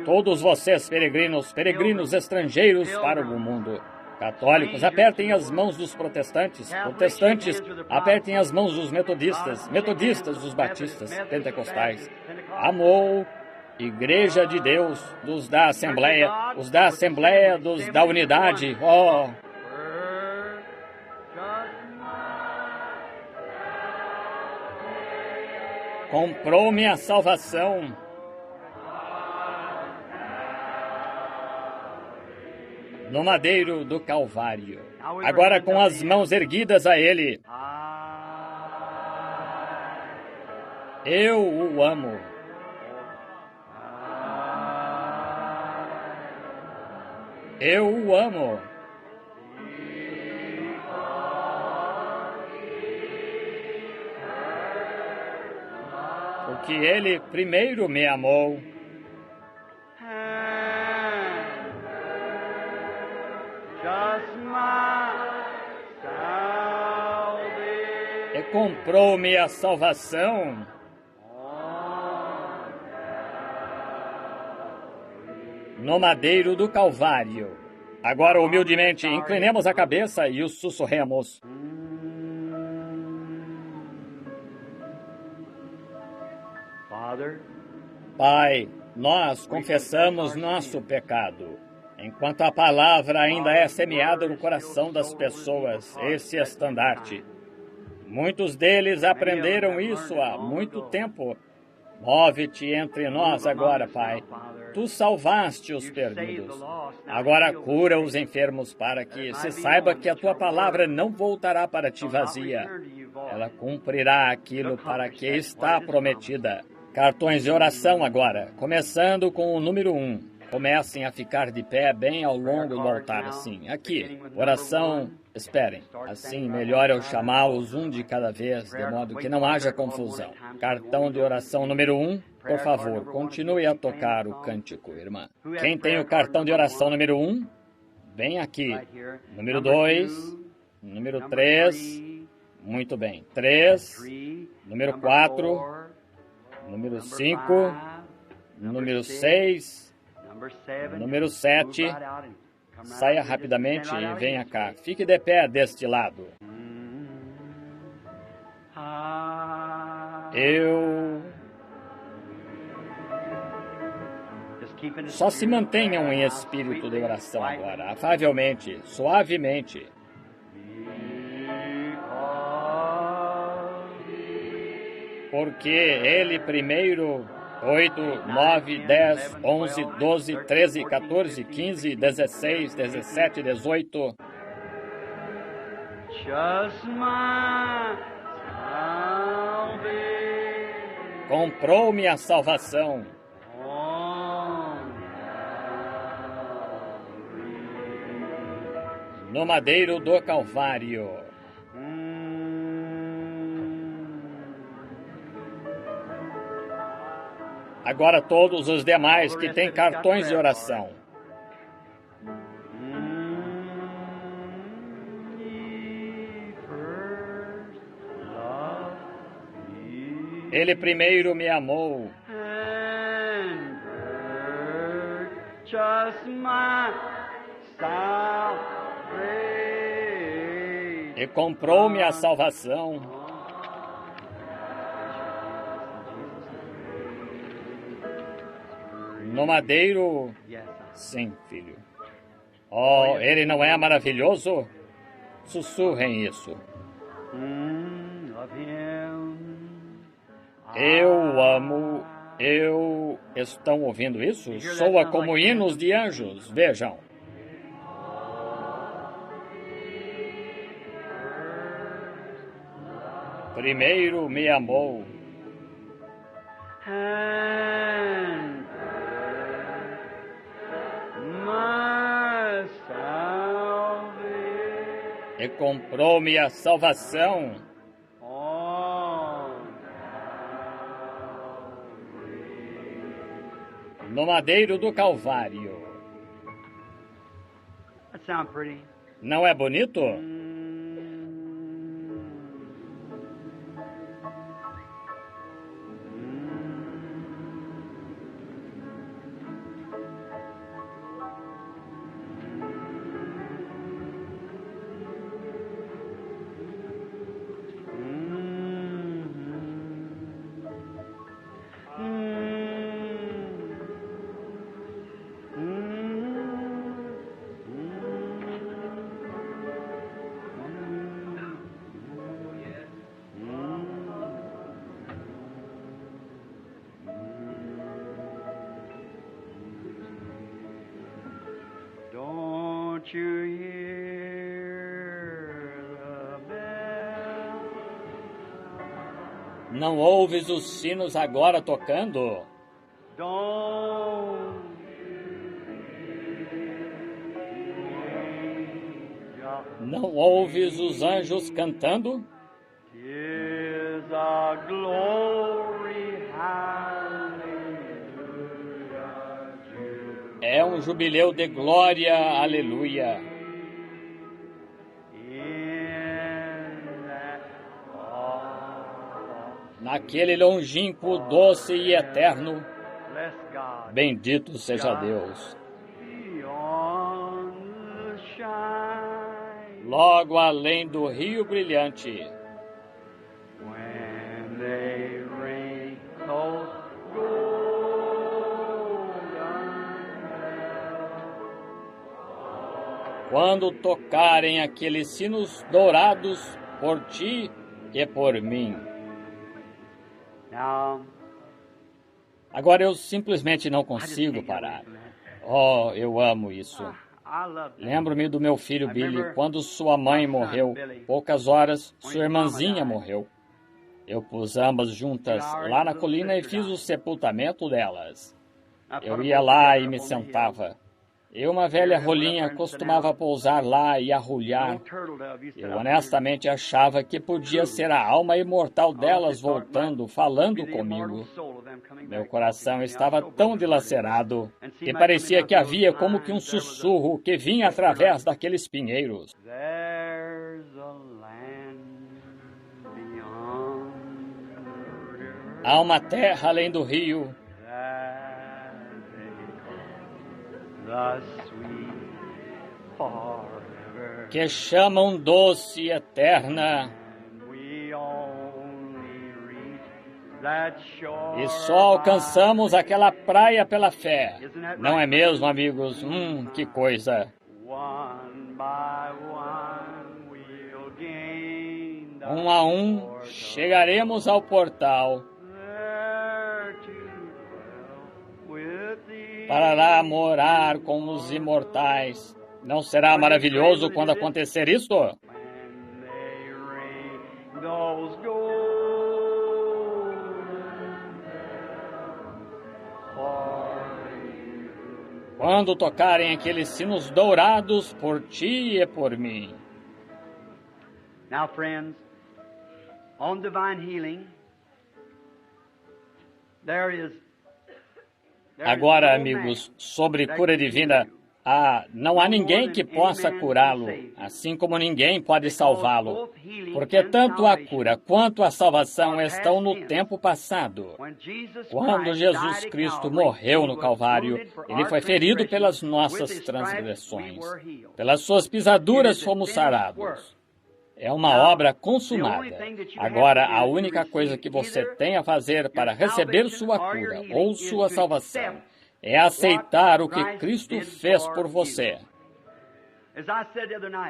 Todos vocês peregrinos estrangeiros para o mundo. Católicos, apertem as mãos dos protestantes. Protestantes, apertem as mãos dos metodistas. Metodistas, dos batistas, pentecostais. Amor, Igreja de Deus, dos da Assembleia, os da Assembleia, dos da Unidade. Oh! Comprou-me a salvação. No madeiro do Calvário. Agora com as mãos erguidas a Ele. Eu o amo. Eu o amo. Porque Ele primeiro me amou. E comprou-me a salvação. No madeiro do Calvário. Agora, humildemente, inclinemos a cabeça e o sussurremos. Pai, nós confessamos nosso pecado. Enquanto a palavra ainda é semeada no coração das pessoas, esse estandarte. Muitos deles aprenderam isso há muito tempo. Move-te entre nós agora, Pai. Tu salvaste os perdidos. Agora cura os enfermos para que se saiba que a tua palavra não voltará para ti vazia. Ela cumprirá aquilo para que está prometida. Cartões de oração agora, começando com o número 1. Comecem a ficar de pé bem ao longo do altar, assim. Aqui, oração, esperem. Assim, melhor eu chamá-los um de cada vez, de modo que não haja confusão. Cartão de oração número 1, por favor, continue a tocar o cântico, irmã. Quem tem o cartão de oração número 1, vem aqui. Número 2, número 3, muito bem. 3, número 4, número 5, número 6, número 7, saia rapidamente e venha cá. Fique de pé deste lado. Só se mantenham em espírito de oração agora, afavelmente, suavemente. Porque Ele primeiro... 8, 9, 10, 11, 12, 13, 14, 15, 16, 17, 18. Comprou-me a salvação. No madeiro do Calvário. Agora todos os demais que têm cartões de oração. Ele primeiro me amou. E comprou-me a salvação. No madeiro, sim, filho. Oh, ele não é maravilhoso? Sussurrem isso. Eu amo, Estão ouvindo isso? Soa como hinos de anjos, vejam. Primeiro me amou. E comprou-me a salvação. No madeiro do Calvário. Não é bonito? Don't you hear the bell? Não ouves os sinos agora tocando? Don't Não ouves os anjos cantando? is a glory, hallelujah. É um jubileu de glória, aleluia. Naquele longínquo, doce e eterno, bendito seja Deus. Logo além do rio brilhante, quando tocarem aqueles sinos dourados por ti e por mim. Agora eu simplesmente não consigo parar. Oh, eu amo isso. Lembro-me do meu filho Billy, quando sua mãe morreu. Poucas horas, sua irmãzinha morreu. Eu pus ambas juntas lá na colina e fiz o sepultamento delas. Eu ia lá e me sentava. Eu, uma velha rolinha, costumava pousar lá e arrulhar. Eu honestamente achava que podia ser a alma imortal delas voltando, falando comigo. Meu coração estava tão dilacerado e parecia que havia como que um sussurro que vinha através daqueles pinheiros. Há uma terra além do rio, que chamam doce e eterna, e só alcançamos aquela praia pela fé. Não é mesmo, amigos? Que coisa! Um a um, chegaremos ao portal para lá morar com os imortais. Não será maravilhoso quando acontecer isso? Quando tocarem aqueles sinos dourados por ti e por mim. Now, friends, on divine healing, Agora, amigos, sobre cura divina, não há ninguém que possa curá-lo, assim como ninguém pode salvá-lo, porque tanto a cura quanto a salvação estão no tempo passado. Quando Jesus Cristo morreu no Calvário, ele foi ferido pelas nossas transgressões. Pelas suas pisaduras fomos sarados. É uma obra consumada. Agora, a única coisa que você tem a fazer para receber sua cura ou sua salvação é aceitar o que Cristo fez por você.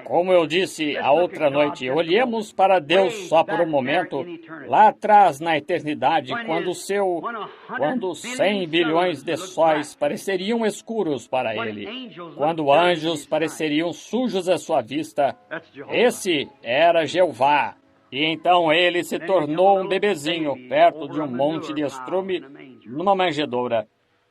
Como eu disse a outra noite, olhemos para Deus só por um momento, lá atrás na eternidade, quando 100 bilhões de sóis pareceriam escuros para Ele, quando anjos pareceriam sujos à sua vista, esse era Jeová. E então Ele se tornou um bebezinho perto de um monte de estrume numa manjedoura.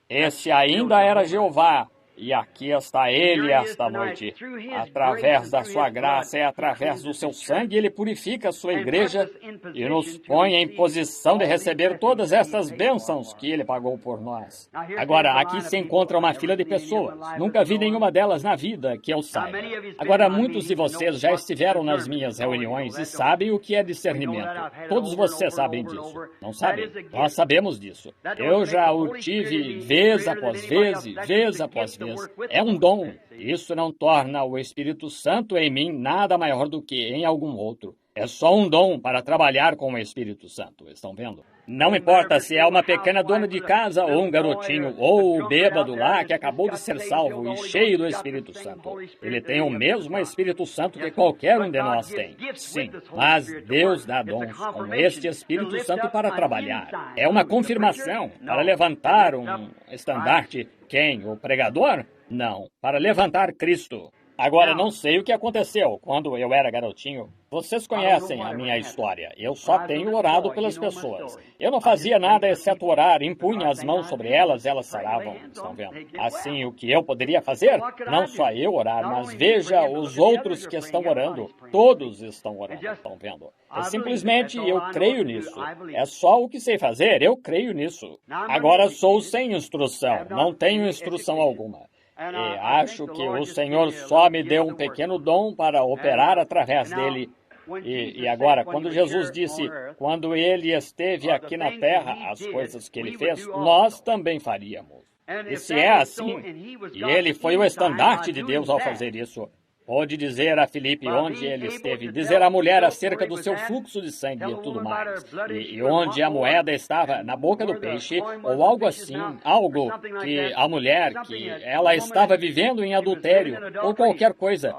Esse ainda era Jeová. E aqui está Ele esta noite. Através da sua graça e através do seu sangue, Ele purifica a sua igreja e nos põe em posição de receber todas essas bênçãos que Ele pagou por nós. Agora, aqui se encontra uma fila de pessoas. Nunca vi nenhuma delas na vida que eu saiba. Agora, muitos de vocês já estiveram nas minhas reuniões e sabem o que é discernimento. Todos vocês sabem disso. Não sabem? Nós sabemos disso. Eu já o tive vez após vez, vez após vez. É um dom. Isso não torna o Espírito Santo em mim nada maior do que em algum outro. É só um dom para trabalhar com o Espírito Santo. Estão vendo? Não importa se é uma pequena dona de casa ou um garotinho ou o bêbado lá que acabou de ser salvo e cheio do Espírito Santo. Ele tem o mesmo Espírito Santo que qualquer um de nós tem. Sim, mas Deus dá dons com este Espírito Santo para trabalhar. É uma confirmação para levantar um estandarte. Quem? O pregador? Não, para levantar Cristo. Agora, não sei o que aconteceu quando eu era garotinho. Vocês conhecem a minha história. Eu só tenho orado pelas pessoas. Eu não fazia nada exceto orar, impunha as mãos sobre elas, elas saravam. Estão vendo? Assim, o que eu poderia fazer? Não só eu orar, mas veja os outros que estão orando. Todos estão orando. Estão vendo? É simplesmente eu creio nisso. É só o que sei fazer, eu creio nisso. Agora sou sem instrução, não tenho instrução alguma. E acho que o Senhor só me deu um pequeno dom para operar através dele. E agora, quando Jesus disse, quando ele esteve aqui na terra, as coisas que ele fez, nós também faríamos. E se é assim, e ele foi o estandarte de Deus ao fazer isso, pode dizer a Filipe onde ele esteve, dizer à mulher acerca do seu fluxo de sangue e tudo mais, e onde a moeda estava na boca do peixe, ou algo assim, algo que a mulher, que ela estava vivendo em adultério, ou qualquer coisa.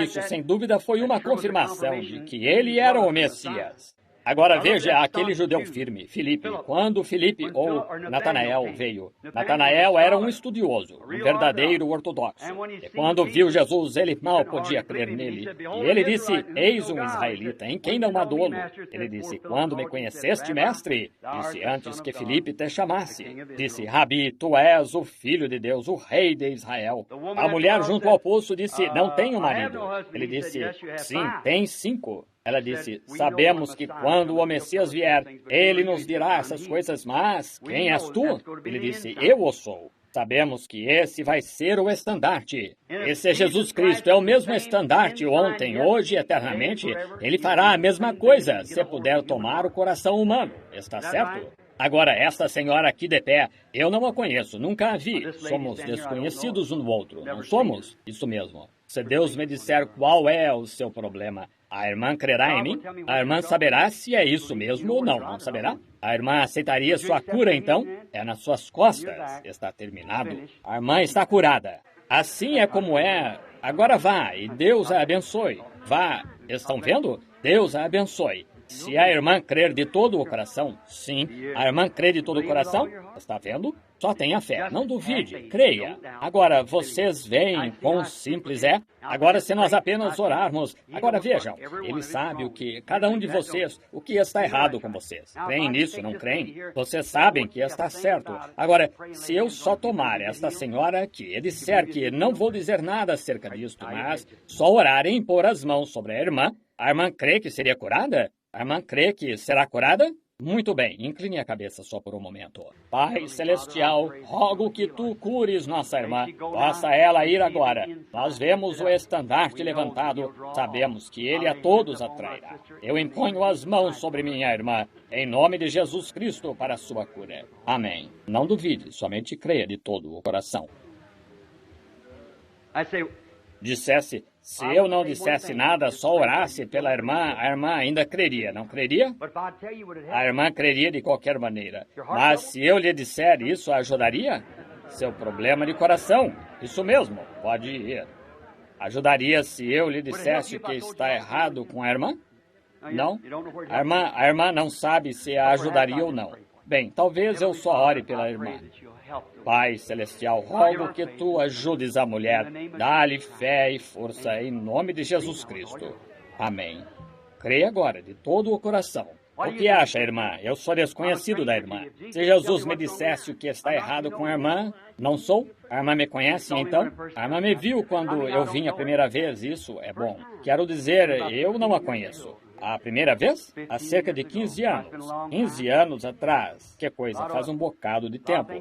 Isso, sem dúvida, foi uma confirmação de que ele era o Messias. Agora veja aquele judeu firme, Filipe. Quando Filipe ou Natanael veio, Natanael era um estudioso, um verdadeiro ortodoxo. E quando viu Jesus, ele mal podia crer nele. E ele disse, eis um israelita, em quem não há dolo. Ele disse, quando me conheceste, mestre? Disse, antes que Filipe te chamasse. Disse, Rabi, tu és o filho de Deus, o rei de Israel. A mulher junto ao poço disse, não tenho marido. Ele disse, sim, tem 5. Ela disse, sabemos que quando o Messias vier, ele nos dirá essas coisas, mas quem és tu? Ele disse, eu o sou. Sabemos que esse vai ser o estandarte. Esse é Jesus Cristo, é o mesmo estandarte ontem, hoje e eternamente. Ele fará a mesma coisa, se puder tomar o coração humano. Está certo? Agora, esta senhora aqui de pé, eu não a conheço, nunca a vi. Somos desconhecidos um do outro, não somos? Isso mesmo. Se Deus me disser qual é o seu problema, a irmã crerá em mim? A irmã saberá se é isso mesmo ou não, não saberá? A irmã aceitaria sua cura, então? É nas suas costas. Está terminado. A irmã está curada. Assim é como é. Agora vá, e Deus a abençoe. Vá. Estão vendo? Deus a abençoe. Se a irmã crer de todo o coração, sim. A irmã crê de todo o coração? Está vendo? Só tenha fé. Não duvide. Creia. Agora, vocês veem quão simples é? Agora, se nós apenas orarmos... Agora, vejam. Ele sabe o que... Cada um de vocês, o que está errado com vocês. Creem nisso, não creem? Vocês sabem que está certo. Agora, se eu só tomar esta senhora aqui e disser que não vou dizer nada acerca disto, mas só orar e impor as mãos sobre a irmã crê que seria curada? A irmã crê que será curada? Muito bem, incline a cabeça só por um momento. Pai Celestial, rogo que tu cures nossa irmã. Faça ela ir agora. Nós vemos o estandarte levantado. Sabemos que ele a todos atrairá. Eu imponho as mãos sobre minha irmã, em nome de Jesus Cristo, para a sua cura. Amém. Não duvide, somente creia de todo o coração. Dissesse, se eu não dissesse nada, só orasse pela irmã, a irmã ainda creria, não creria? A irmã creria de qualquer maneira. Mas se eu lhe disser isso, ajudaria? Seu problema de coração. Isso mesmo, pode ir. Ajudaria se eu lhe dissesse que está errado com a irmã? Não? A irmã não sabe se a ajudaria ou não. Bem, talvez eu só ore pela irmã. Pai Celestial, rogo que tu ajudes a mulher. Dá-lhe fé e força em nome de Jesus Cristo. Amém. Creia agora de todo o coração. O que acha, irmã? Eu sou desconhecido da irmã. Se Jesus me dissesse o que está errado com a irmã, não sou? A irmã me conhece, então? A irmã me viu quando eu vim a primeira vez, isso é bom. Quero dizer, eu não a conheço. A primeira vez? Há cerca de 15 anos. 15 anos atrás. Que coisa, faz um bocado de tempo.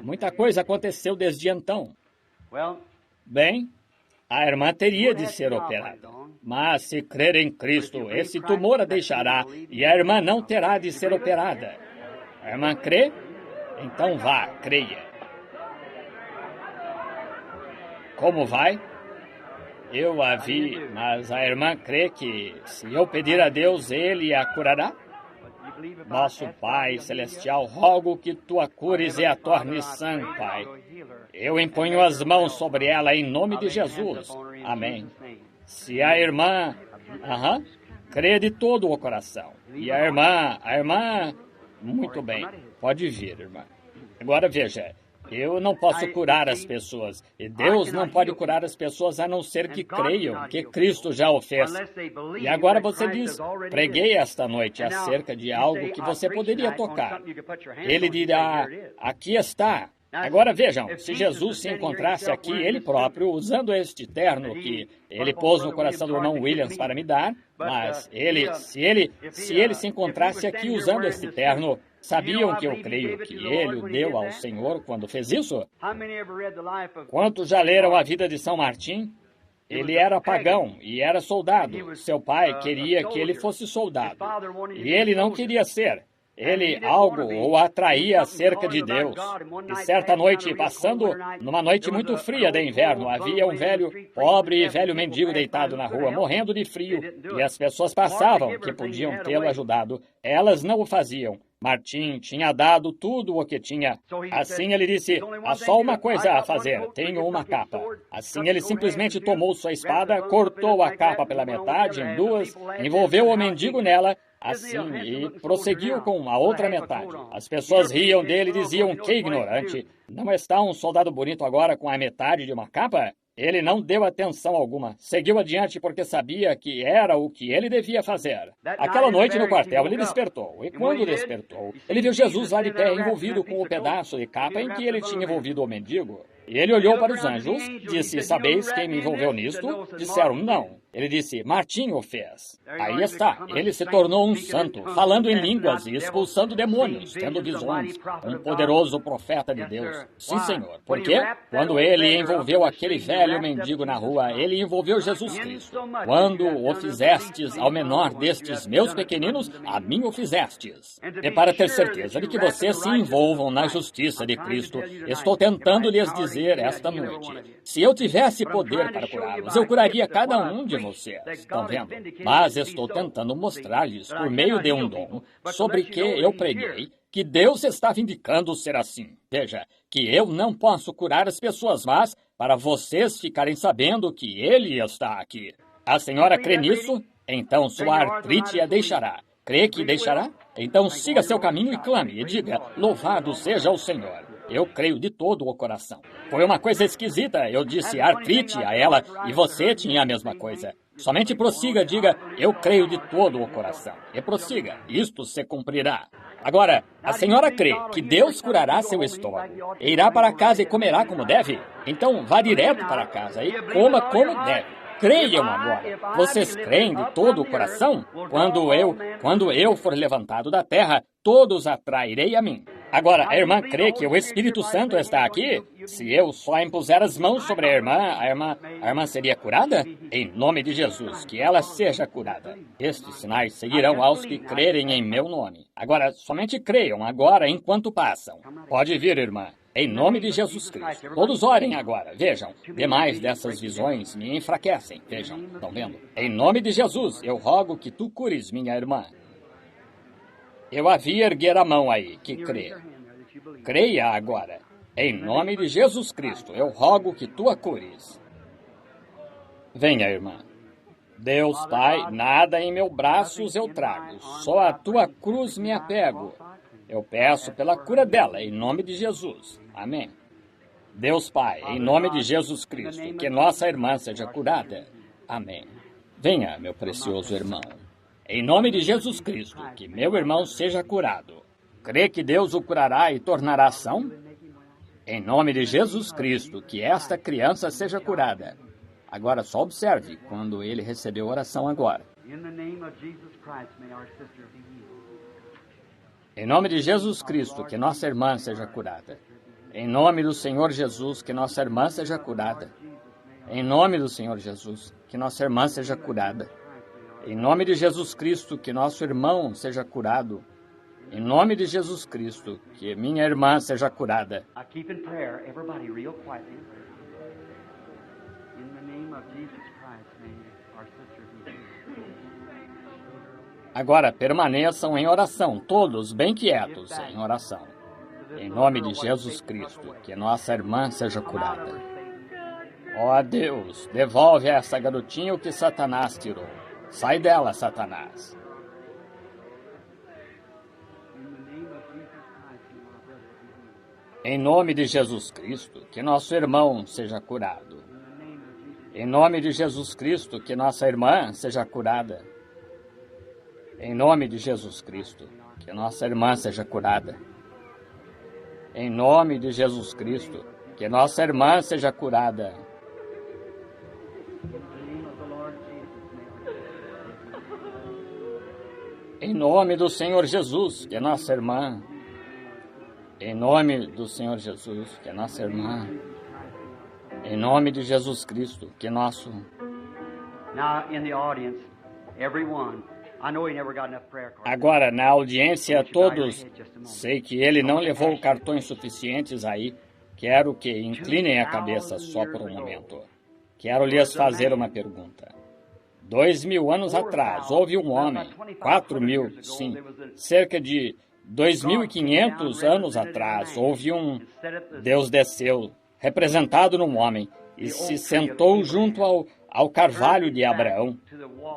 Muita coisa aconteceu desde então. Bem, a irmã teria de ser operada. Mas se crer em Cristo, esse tumor a deixará e a irmã não terá de ser operada. A irmã crê? Então vá, creia. Como vai? Eu a vi, mas a irmã crê que, se eu pedir a Deus, Ele a curará? Nosso Pai Celestial, rogo que Tu a cures e a tornes sã, Pai. Eu imponho as mãos sobre ela em nome de Jesus. Amém. Se a irmã... crê de todo o coração. E a irmã... Muito bem. Pode vir, irmã. Agora veja... Eu não posso curar as pessoas. E Deus não pode curar as pessoas a não ser que creiam que Cristo já o fez. E agora você diz, preguei esta noite acerca de algo que você poderia tocar. Ele dirá, aqui está. Agora vejam, se Jesus se encontrasse aqui, ele próprio, usando este terno que ele pôs no coração do irmão Williams para me dar, mas se ele se encontrasse aqui usando este terno, sabiam que eu creio que ele o deu ao Senhor quando fez isso? Quantos já leram a vida de São Martim? Ele era pagão e era soldado. Seu pai queria que ele fosse soldado. E ele não queria ser. Ele algo o atraía acerca de Deus. E certa noite, passando numa noite muito fria de inverno, havia um velho, pobre e velho mendigo deitado na rua, morrendo de frio. E as pessoas passavam que podiam tê-lo ajudado. Elas não o faziam. Martim tinha dado tudo o que tinha. Assim ele disse, há só uma coisa a fazer, tenho uma capa. Assim ele simplesmente tomou sua espada, cortou a capa pela metade em duas, envolveu o mendigo nela, assim, e prosseguiu com a outra metade. As pessoas riam dele e diziam, que ignorante, não está um soldado bonito agora com a metade de uma capa? Ele não deu atenção alguma. Seguiu adiante porque sabia que era o que ele devia fazer. Aquela noite no quartel ele despertou. E quando despertou, ele viu Jesus lá de pé envolvido com o pedaço de capa em que ele tinha envolvido o mendigo. E ele olhou para os anjos, disse, sabeis quem me envolveu nisto? Disseram, não. Ele disse, Martim o fez. Aí está, ele se tornou um santo, falando em línguas e expulsando demônios, tendo visões, um poderoso profeta de Deus. Sim, Senhor. Por quê? Quando ele envolveu aquele velho mendigo na rua, ele envolveu Jesus Cristo. Quando o fizestes ao menor destes meus pequeninos, a mim o fizestes. E para ter certeza de que vocês se envolvam na justiça de Cristo, estou tentando lhes dizer esta noite, se eu tivesse poder para curá-los, eu curaria cada um de vocês, estão vendo? Mas estou tentando mostrar-lhes, por meio de um dom, sobre que eu preguei, que Deus está vindicando ser assim. Veja, que eu não posso curar as pessoas, mas para vocês ficarem sabendo que Ele está aqui. A senhora crê nisso? Então sua artrite a deixará. Crê que deixará? Então siga seu caminho e clame, e diga, louvado seja o Senhor. Eu creio de todo o coração. Foi uma coisa esquisita. Eu disse artrite a ela e você tinha a mesma coisa. Somente prossiga, diga, eu creio de todo o coração. E prossiga, isto se cumprirá. Agora, a senhora crê que Deus curará seu estômago e irá para casa e comerá como deve? Então vá direto para casa e coma como deve. Creiam agora. Vocês creem de todo o coração? Quando eu for levantado da terra, todos atrairei a mim. Agora, a irmã crê que o Espírito Santo está aqui? Se eu só impuser as mãos sobre a irmã seria curada? Em nome de Jesus, que ela seja curada. Estes sinais seguirão aos que crerem em meu nome. Agora, somente creiam agora enquanto passam. Pode vir, irmã. Em nome de Jesus Cristo. Todos orem agora. Vejam, demais dessas visões me enfraquecem. Vejam, estão vendo? Em nome de Jesus, eu rogo que tu cures minha irmã. Eu a vi erguer a mão aí, que crê. Creia agora. Em nome de Jesus Cristo, eu rogo que tu a cures. Venha, irmã. Deus Pai, nada em meus braços eu trago, só a tua cruz me apego. Eu peço pela cura dela, em nome de Jesus. Amém. Deus Pai, em nome de Jesus Cristo, que nossa irmã seja curada. Amém. Venha, meu precioso irmão. Em nome de Jesus Cristo, que meu irmão seja curado. Crê que Deus o curará e tornará são? Em nome de Jesus Cristo, que esta criança seja curada. Agora só observe quando ele recebeu oração agora. Em nome de Jesus Cristo, que nossa irmã seja curada. Em nome do Senhor Jesus, que nossa irmã seja curada. Em nome do Senhor Jesus, que nossa irmã seja curada. Em nome de Jesus Cristo, que nosso irmão seja curado. Em nome de Jesus Cristo, que minha irmã seja curada. Agora permaneçam em oração, todos bem quietos em oração. Em nome de Jesus Cristo, que nossa irmã seja curada. Ó Deus, devolve a essa garotinha o que Satanás tirou. Sai dela, Satanás. Em nome de Jesus Cristo, que nosso irmão seja curado. Em nome de Jesus Cristo, que nossa irmã seja curada. Em nome de Jesus Cristo, que nossa irmã seja curada. Em nome de Jesus Cristo, que nossa irmã seja curada. Em nome do Senhor Jesus, que nossa irmã. Em nome do Senhor Jesus, que nossa irmã. Em nome de Jesus Cristo, que nosso. Agora, na audiência, todos, sei que ele não levou cartões suficientes aí. Quero que inclinem a cabeça só por um momento. Quero lhes fazer uma pergunta. 2.000 anos atrás, houve um homem, 4.000, sim, cerca de 2.500 anos atrás, houve um... Deus desceu, representado num homem, e se sentou junto ao carvalho de Abraão,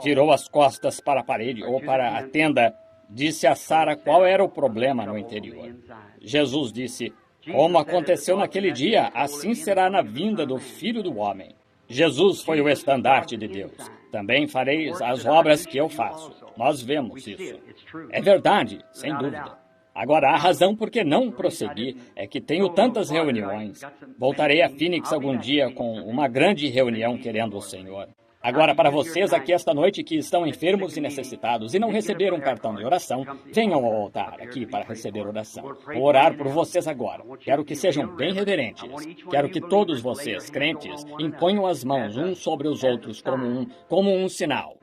virou as costas para a parede ou para a tenda, disse a Sara qual era o problema no interior. Jesus disse, como aconteceu naquele dia, assim será na vinda do Filho do Homem. Jesus foi o estandarte de Deus. Também fareis as obras que eu faço. Nós vemos isso. É verdade, sem dúvida. Agora, a razão por que não prossegui é que tenho tantas reuniões. Voltarei a Phoenix algum dia com uma grande reunião querendo o Senhor. Agora, para vocês aqui esta noite que estão enfermos e necessitados e não receberam um cartão de oração, venham ao altar aqui para receber oração. Vou orar por vocês agora. Quero que sejam bem reverentes. Quero que todos vocês, crentes, imponham as mãos uns sobre os outros como um sinal.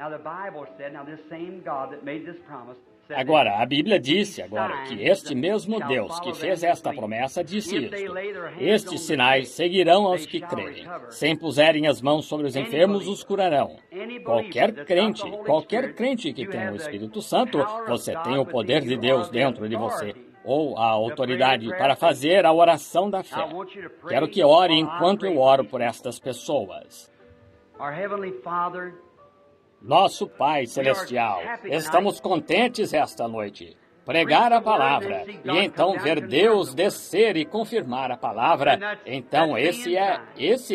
Agora, a Bíblia disse agora que este mesmo Deus que fez esta promessa disse isto. Estes sinais seguirão aos que crerem. Se impuserem as mãos sobre os enfermos, os curarão. Qualquer crente que tenha o Espírito Santo, você tem o poder de Deus dentro de você, ou a autoridade para fazer a oração da fé. Quero que ore enquanto eu oro por estas pessoas. Nosso Pai Celestial, estamos contentes esta noite. Pregar a palavra e então ver Deus descer e confirmar a palavra. Então esse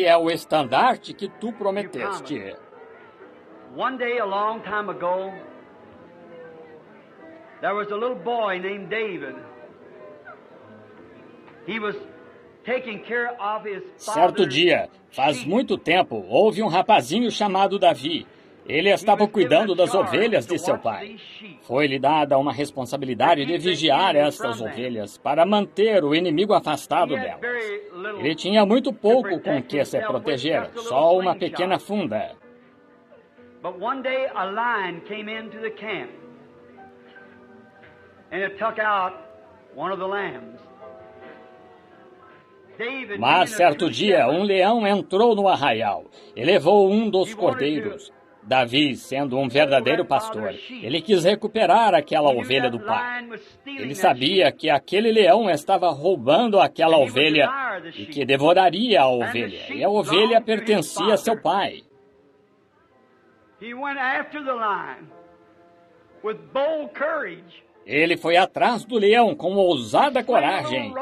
é o estandarte que tu prometeste. One day, a long time ago, there was a little boy named David. He was taking care of his Certo dia, faz muito tempo, houve um rapazinho chamado Davi. Ele estava cuidando das ovelhas de seu pai. Foi-lhe dada uma responsabilidade de vigiar estas ovelhas para manter o inimigo afastado delas. Ele tinha muito pouco com que se proteger, só uma pequena funda. But one day a lion came into the camp and it took out one of the lambs. Mas certo dia um leão entrou no arraial e levou um dos cordeiros. Davi, sendo um verdadeiro pastor, ele quis recuperar aquela ovelha do pai. Ele sabia que aquele leão estava roubando aquela ovelha e que devoraria a ovelha, e a ovelha pertencia a seu pai. Ele foi atrás do leão com ousada coragem.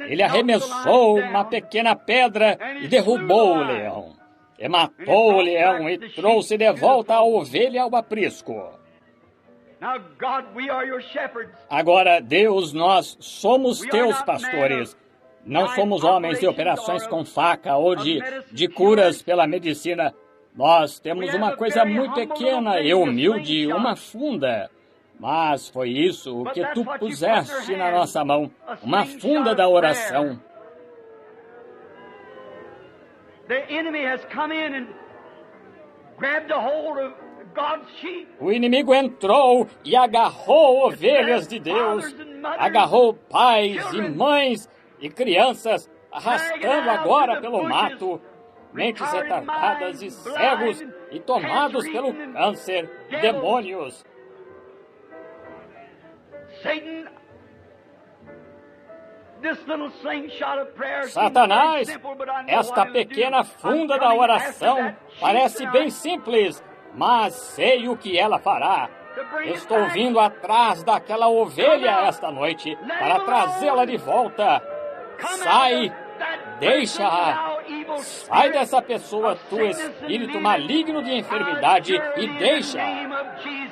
Ele arremessou uma pequena pedra e derrubou o leão. E matou o leão e trouxe de volta a ovelha ao aprisco. Agora, Deus, nós somos teus pastores. Não somos homens de operações com faca ou de curas pela medicina. Nós temos uma coisa muito pequena e humilde, uma funda. Mas foi isso o que tu puseste na nossa mão, uma funda da oração. O inimigo entrou e agarrou ovelhas de Deus, agarrou pais e mães e crianças, arrastando agora pelo mato, mentes retardadas e cegos e tomados pelo câncer, demônios. Satanás, esta pequena funda da oração parece bem simples, mas sei o que ela fará. Estou vindo atrás daquela ovelha esta noite para trazê-la de volta. Sai, deixa-a. Sai dessa pessoa, tu espírito maligno de enfermidade, e deixa-a.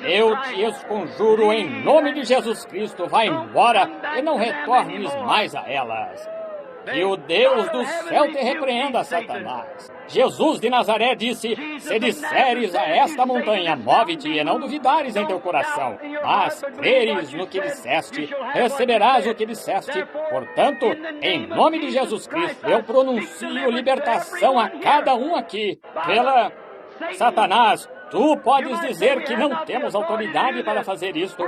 Eu te esconjuro em nome de Jesus Cristo, vai embora e não retornes mais a elas. Que o Deus do céu te repreenda, Satanás. Jesus de Nazaré disse: se disseres a esta montanha, move-te, e não duvidares em teu coração, mas creres no que disseste, receberás o que disseste. Portanto, em nome de Jesus Cristo, eu pronuncio libertação a cada um aqui. Pela Satanás, tu podes dizer que não temos autoridade para fazer isto.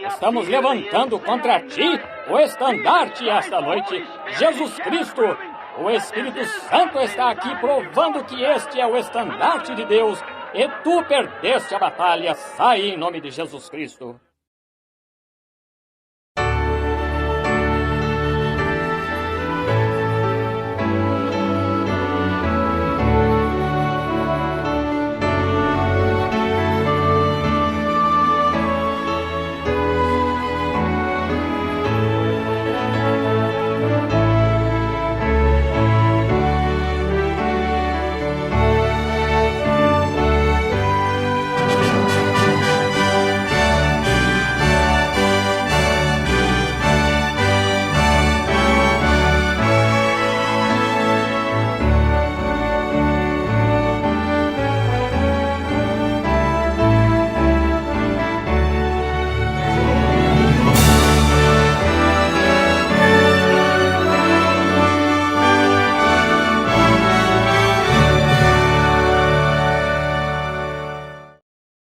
Estamos levantando contra ti o estandarte esta noite, Jesus Cristo. O Espírito Santo está aqui provando que este é o estandarte de Deus, e tu perdeste a batalha. Sai em nome de Jesus Cristo.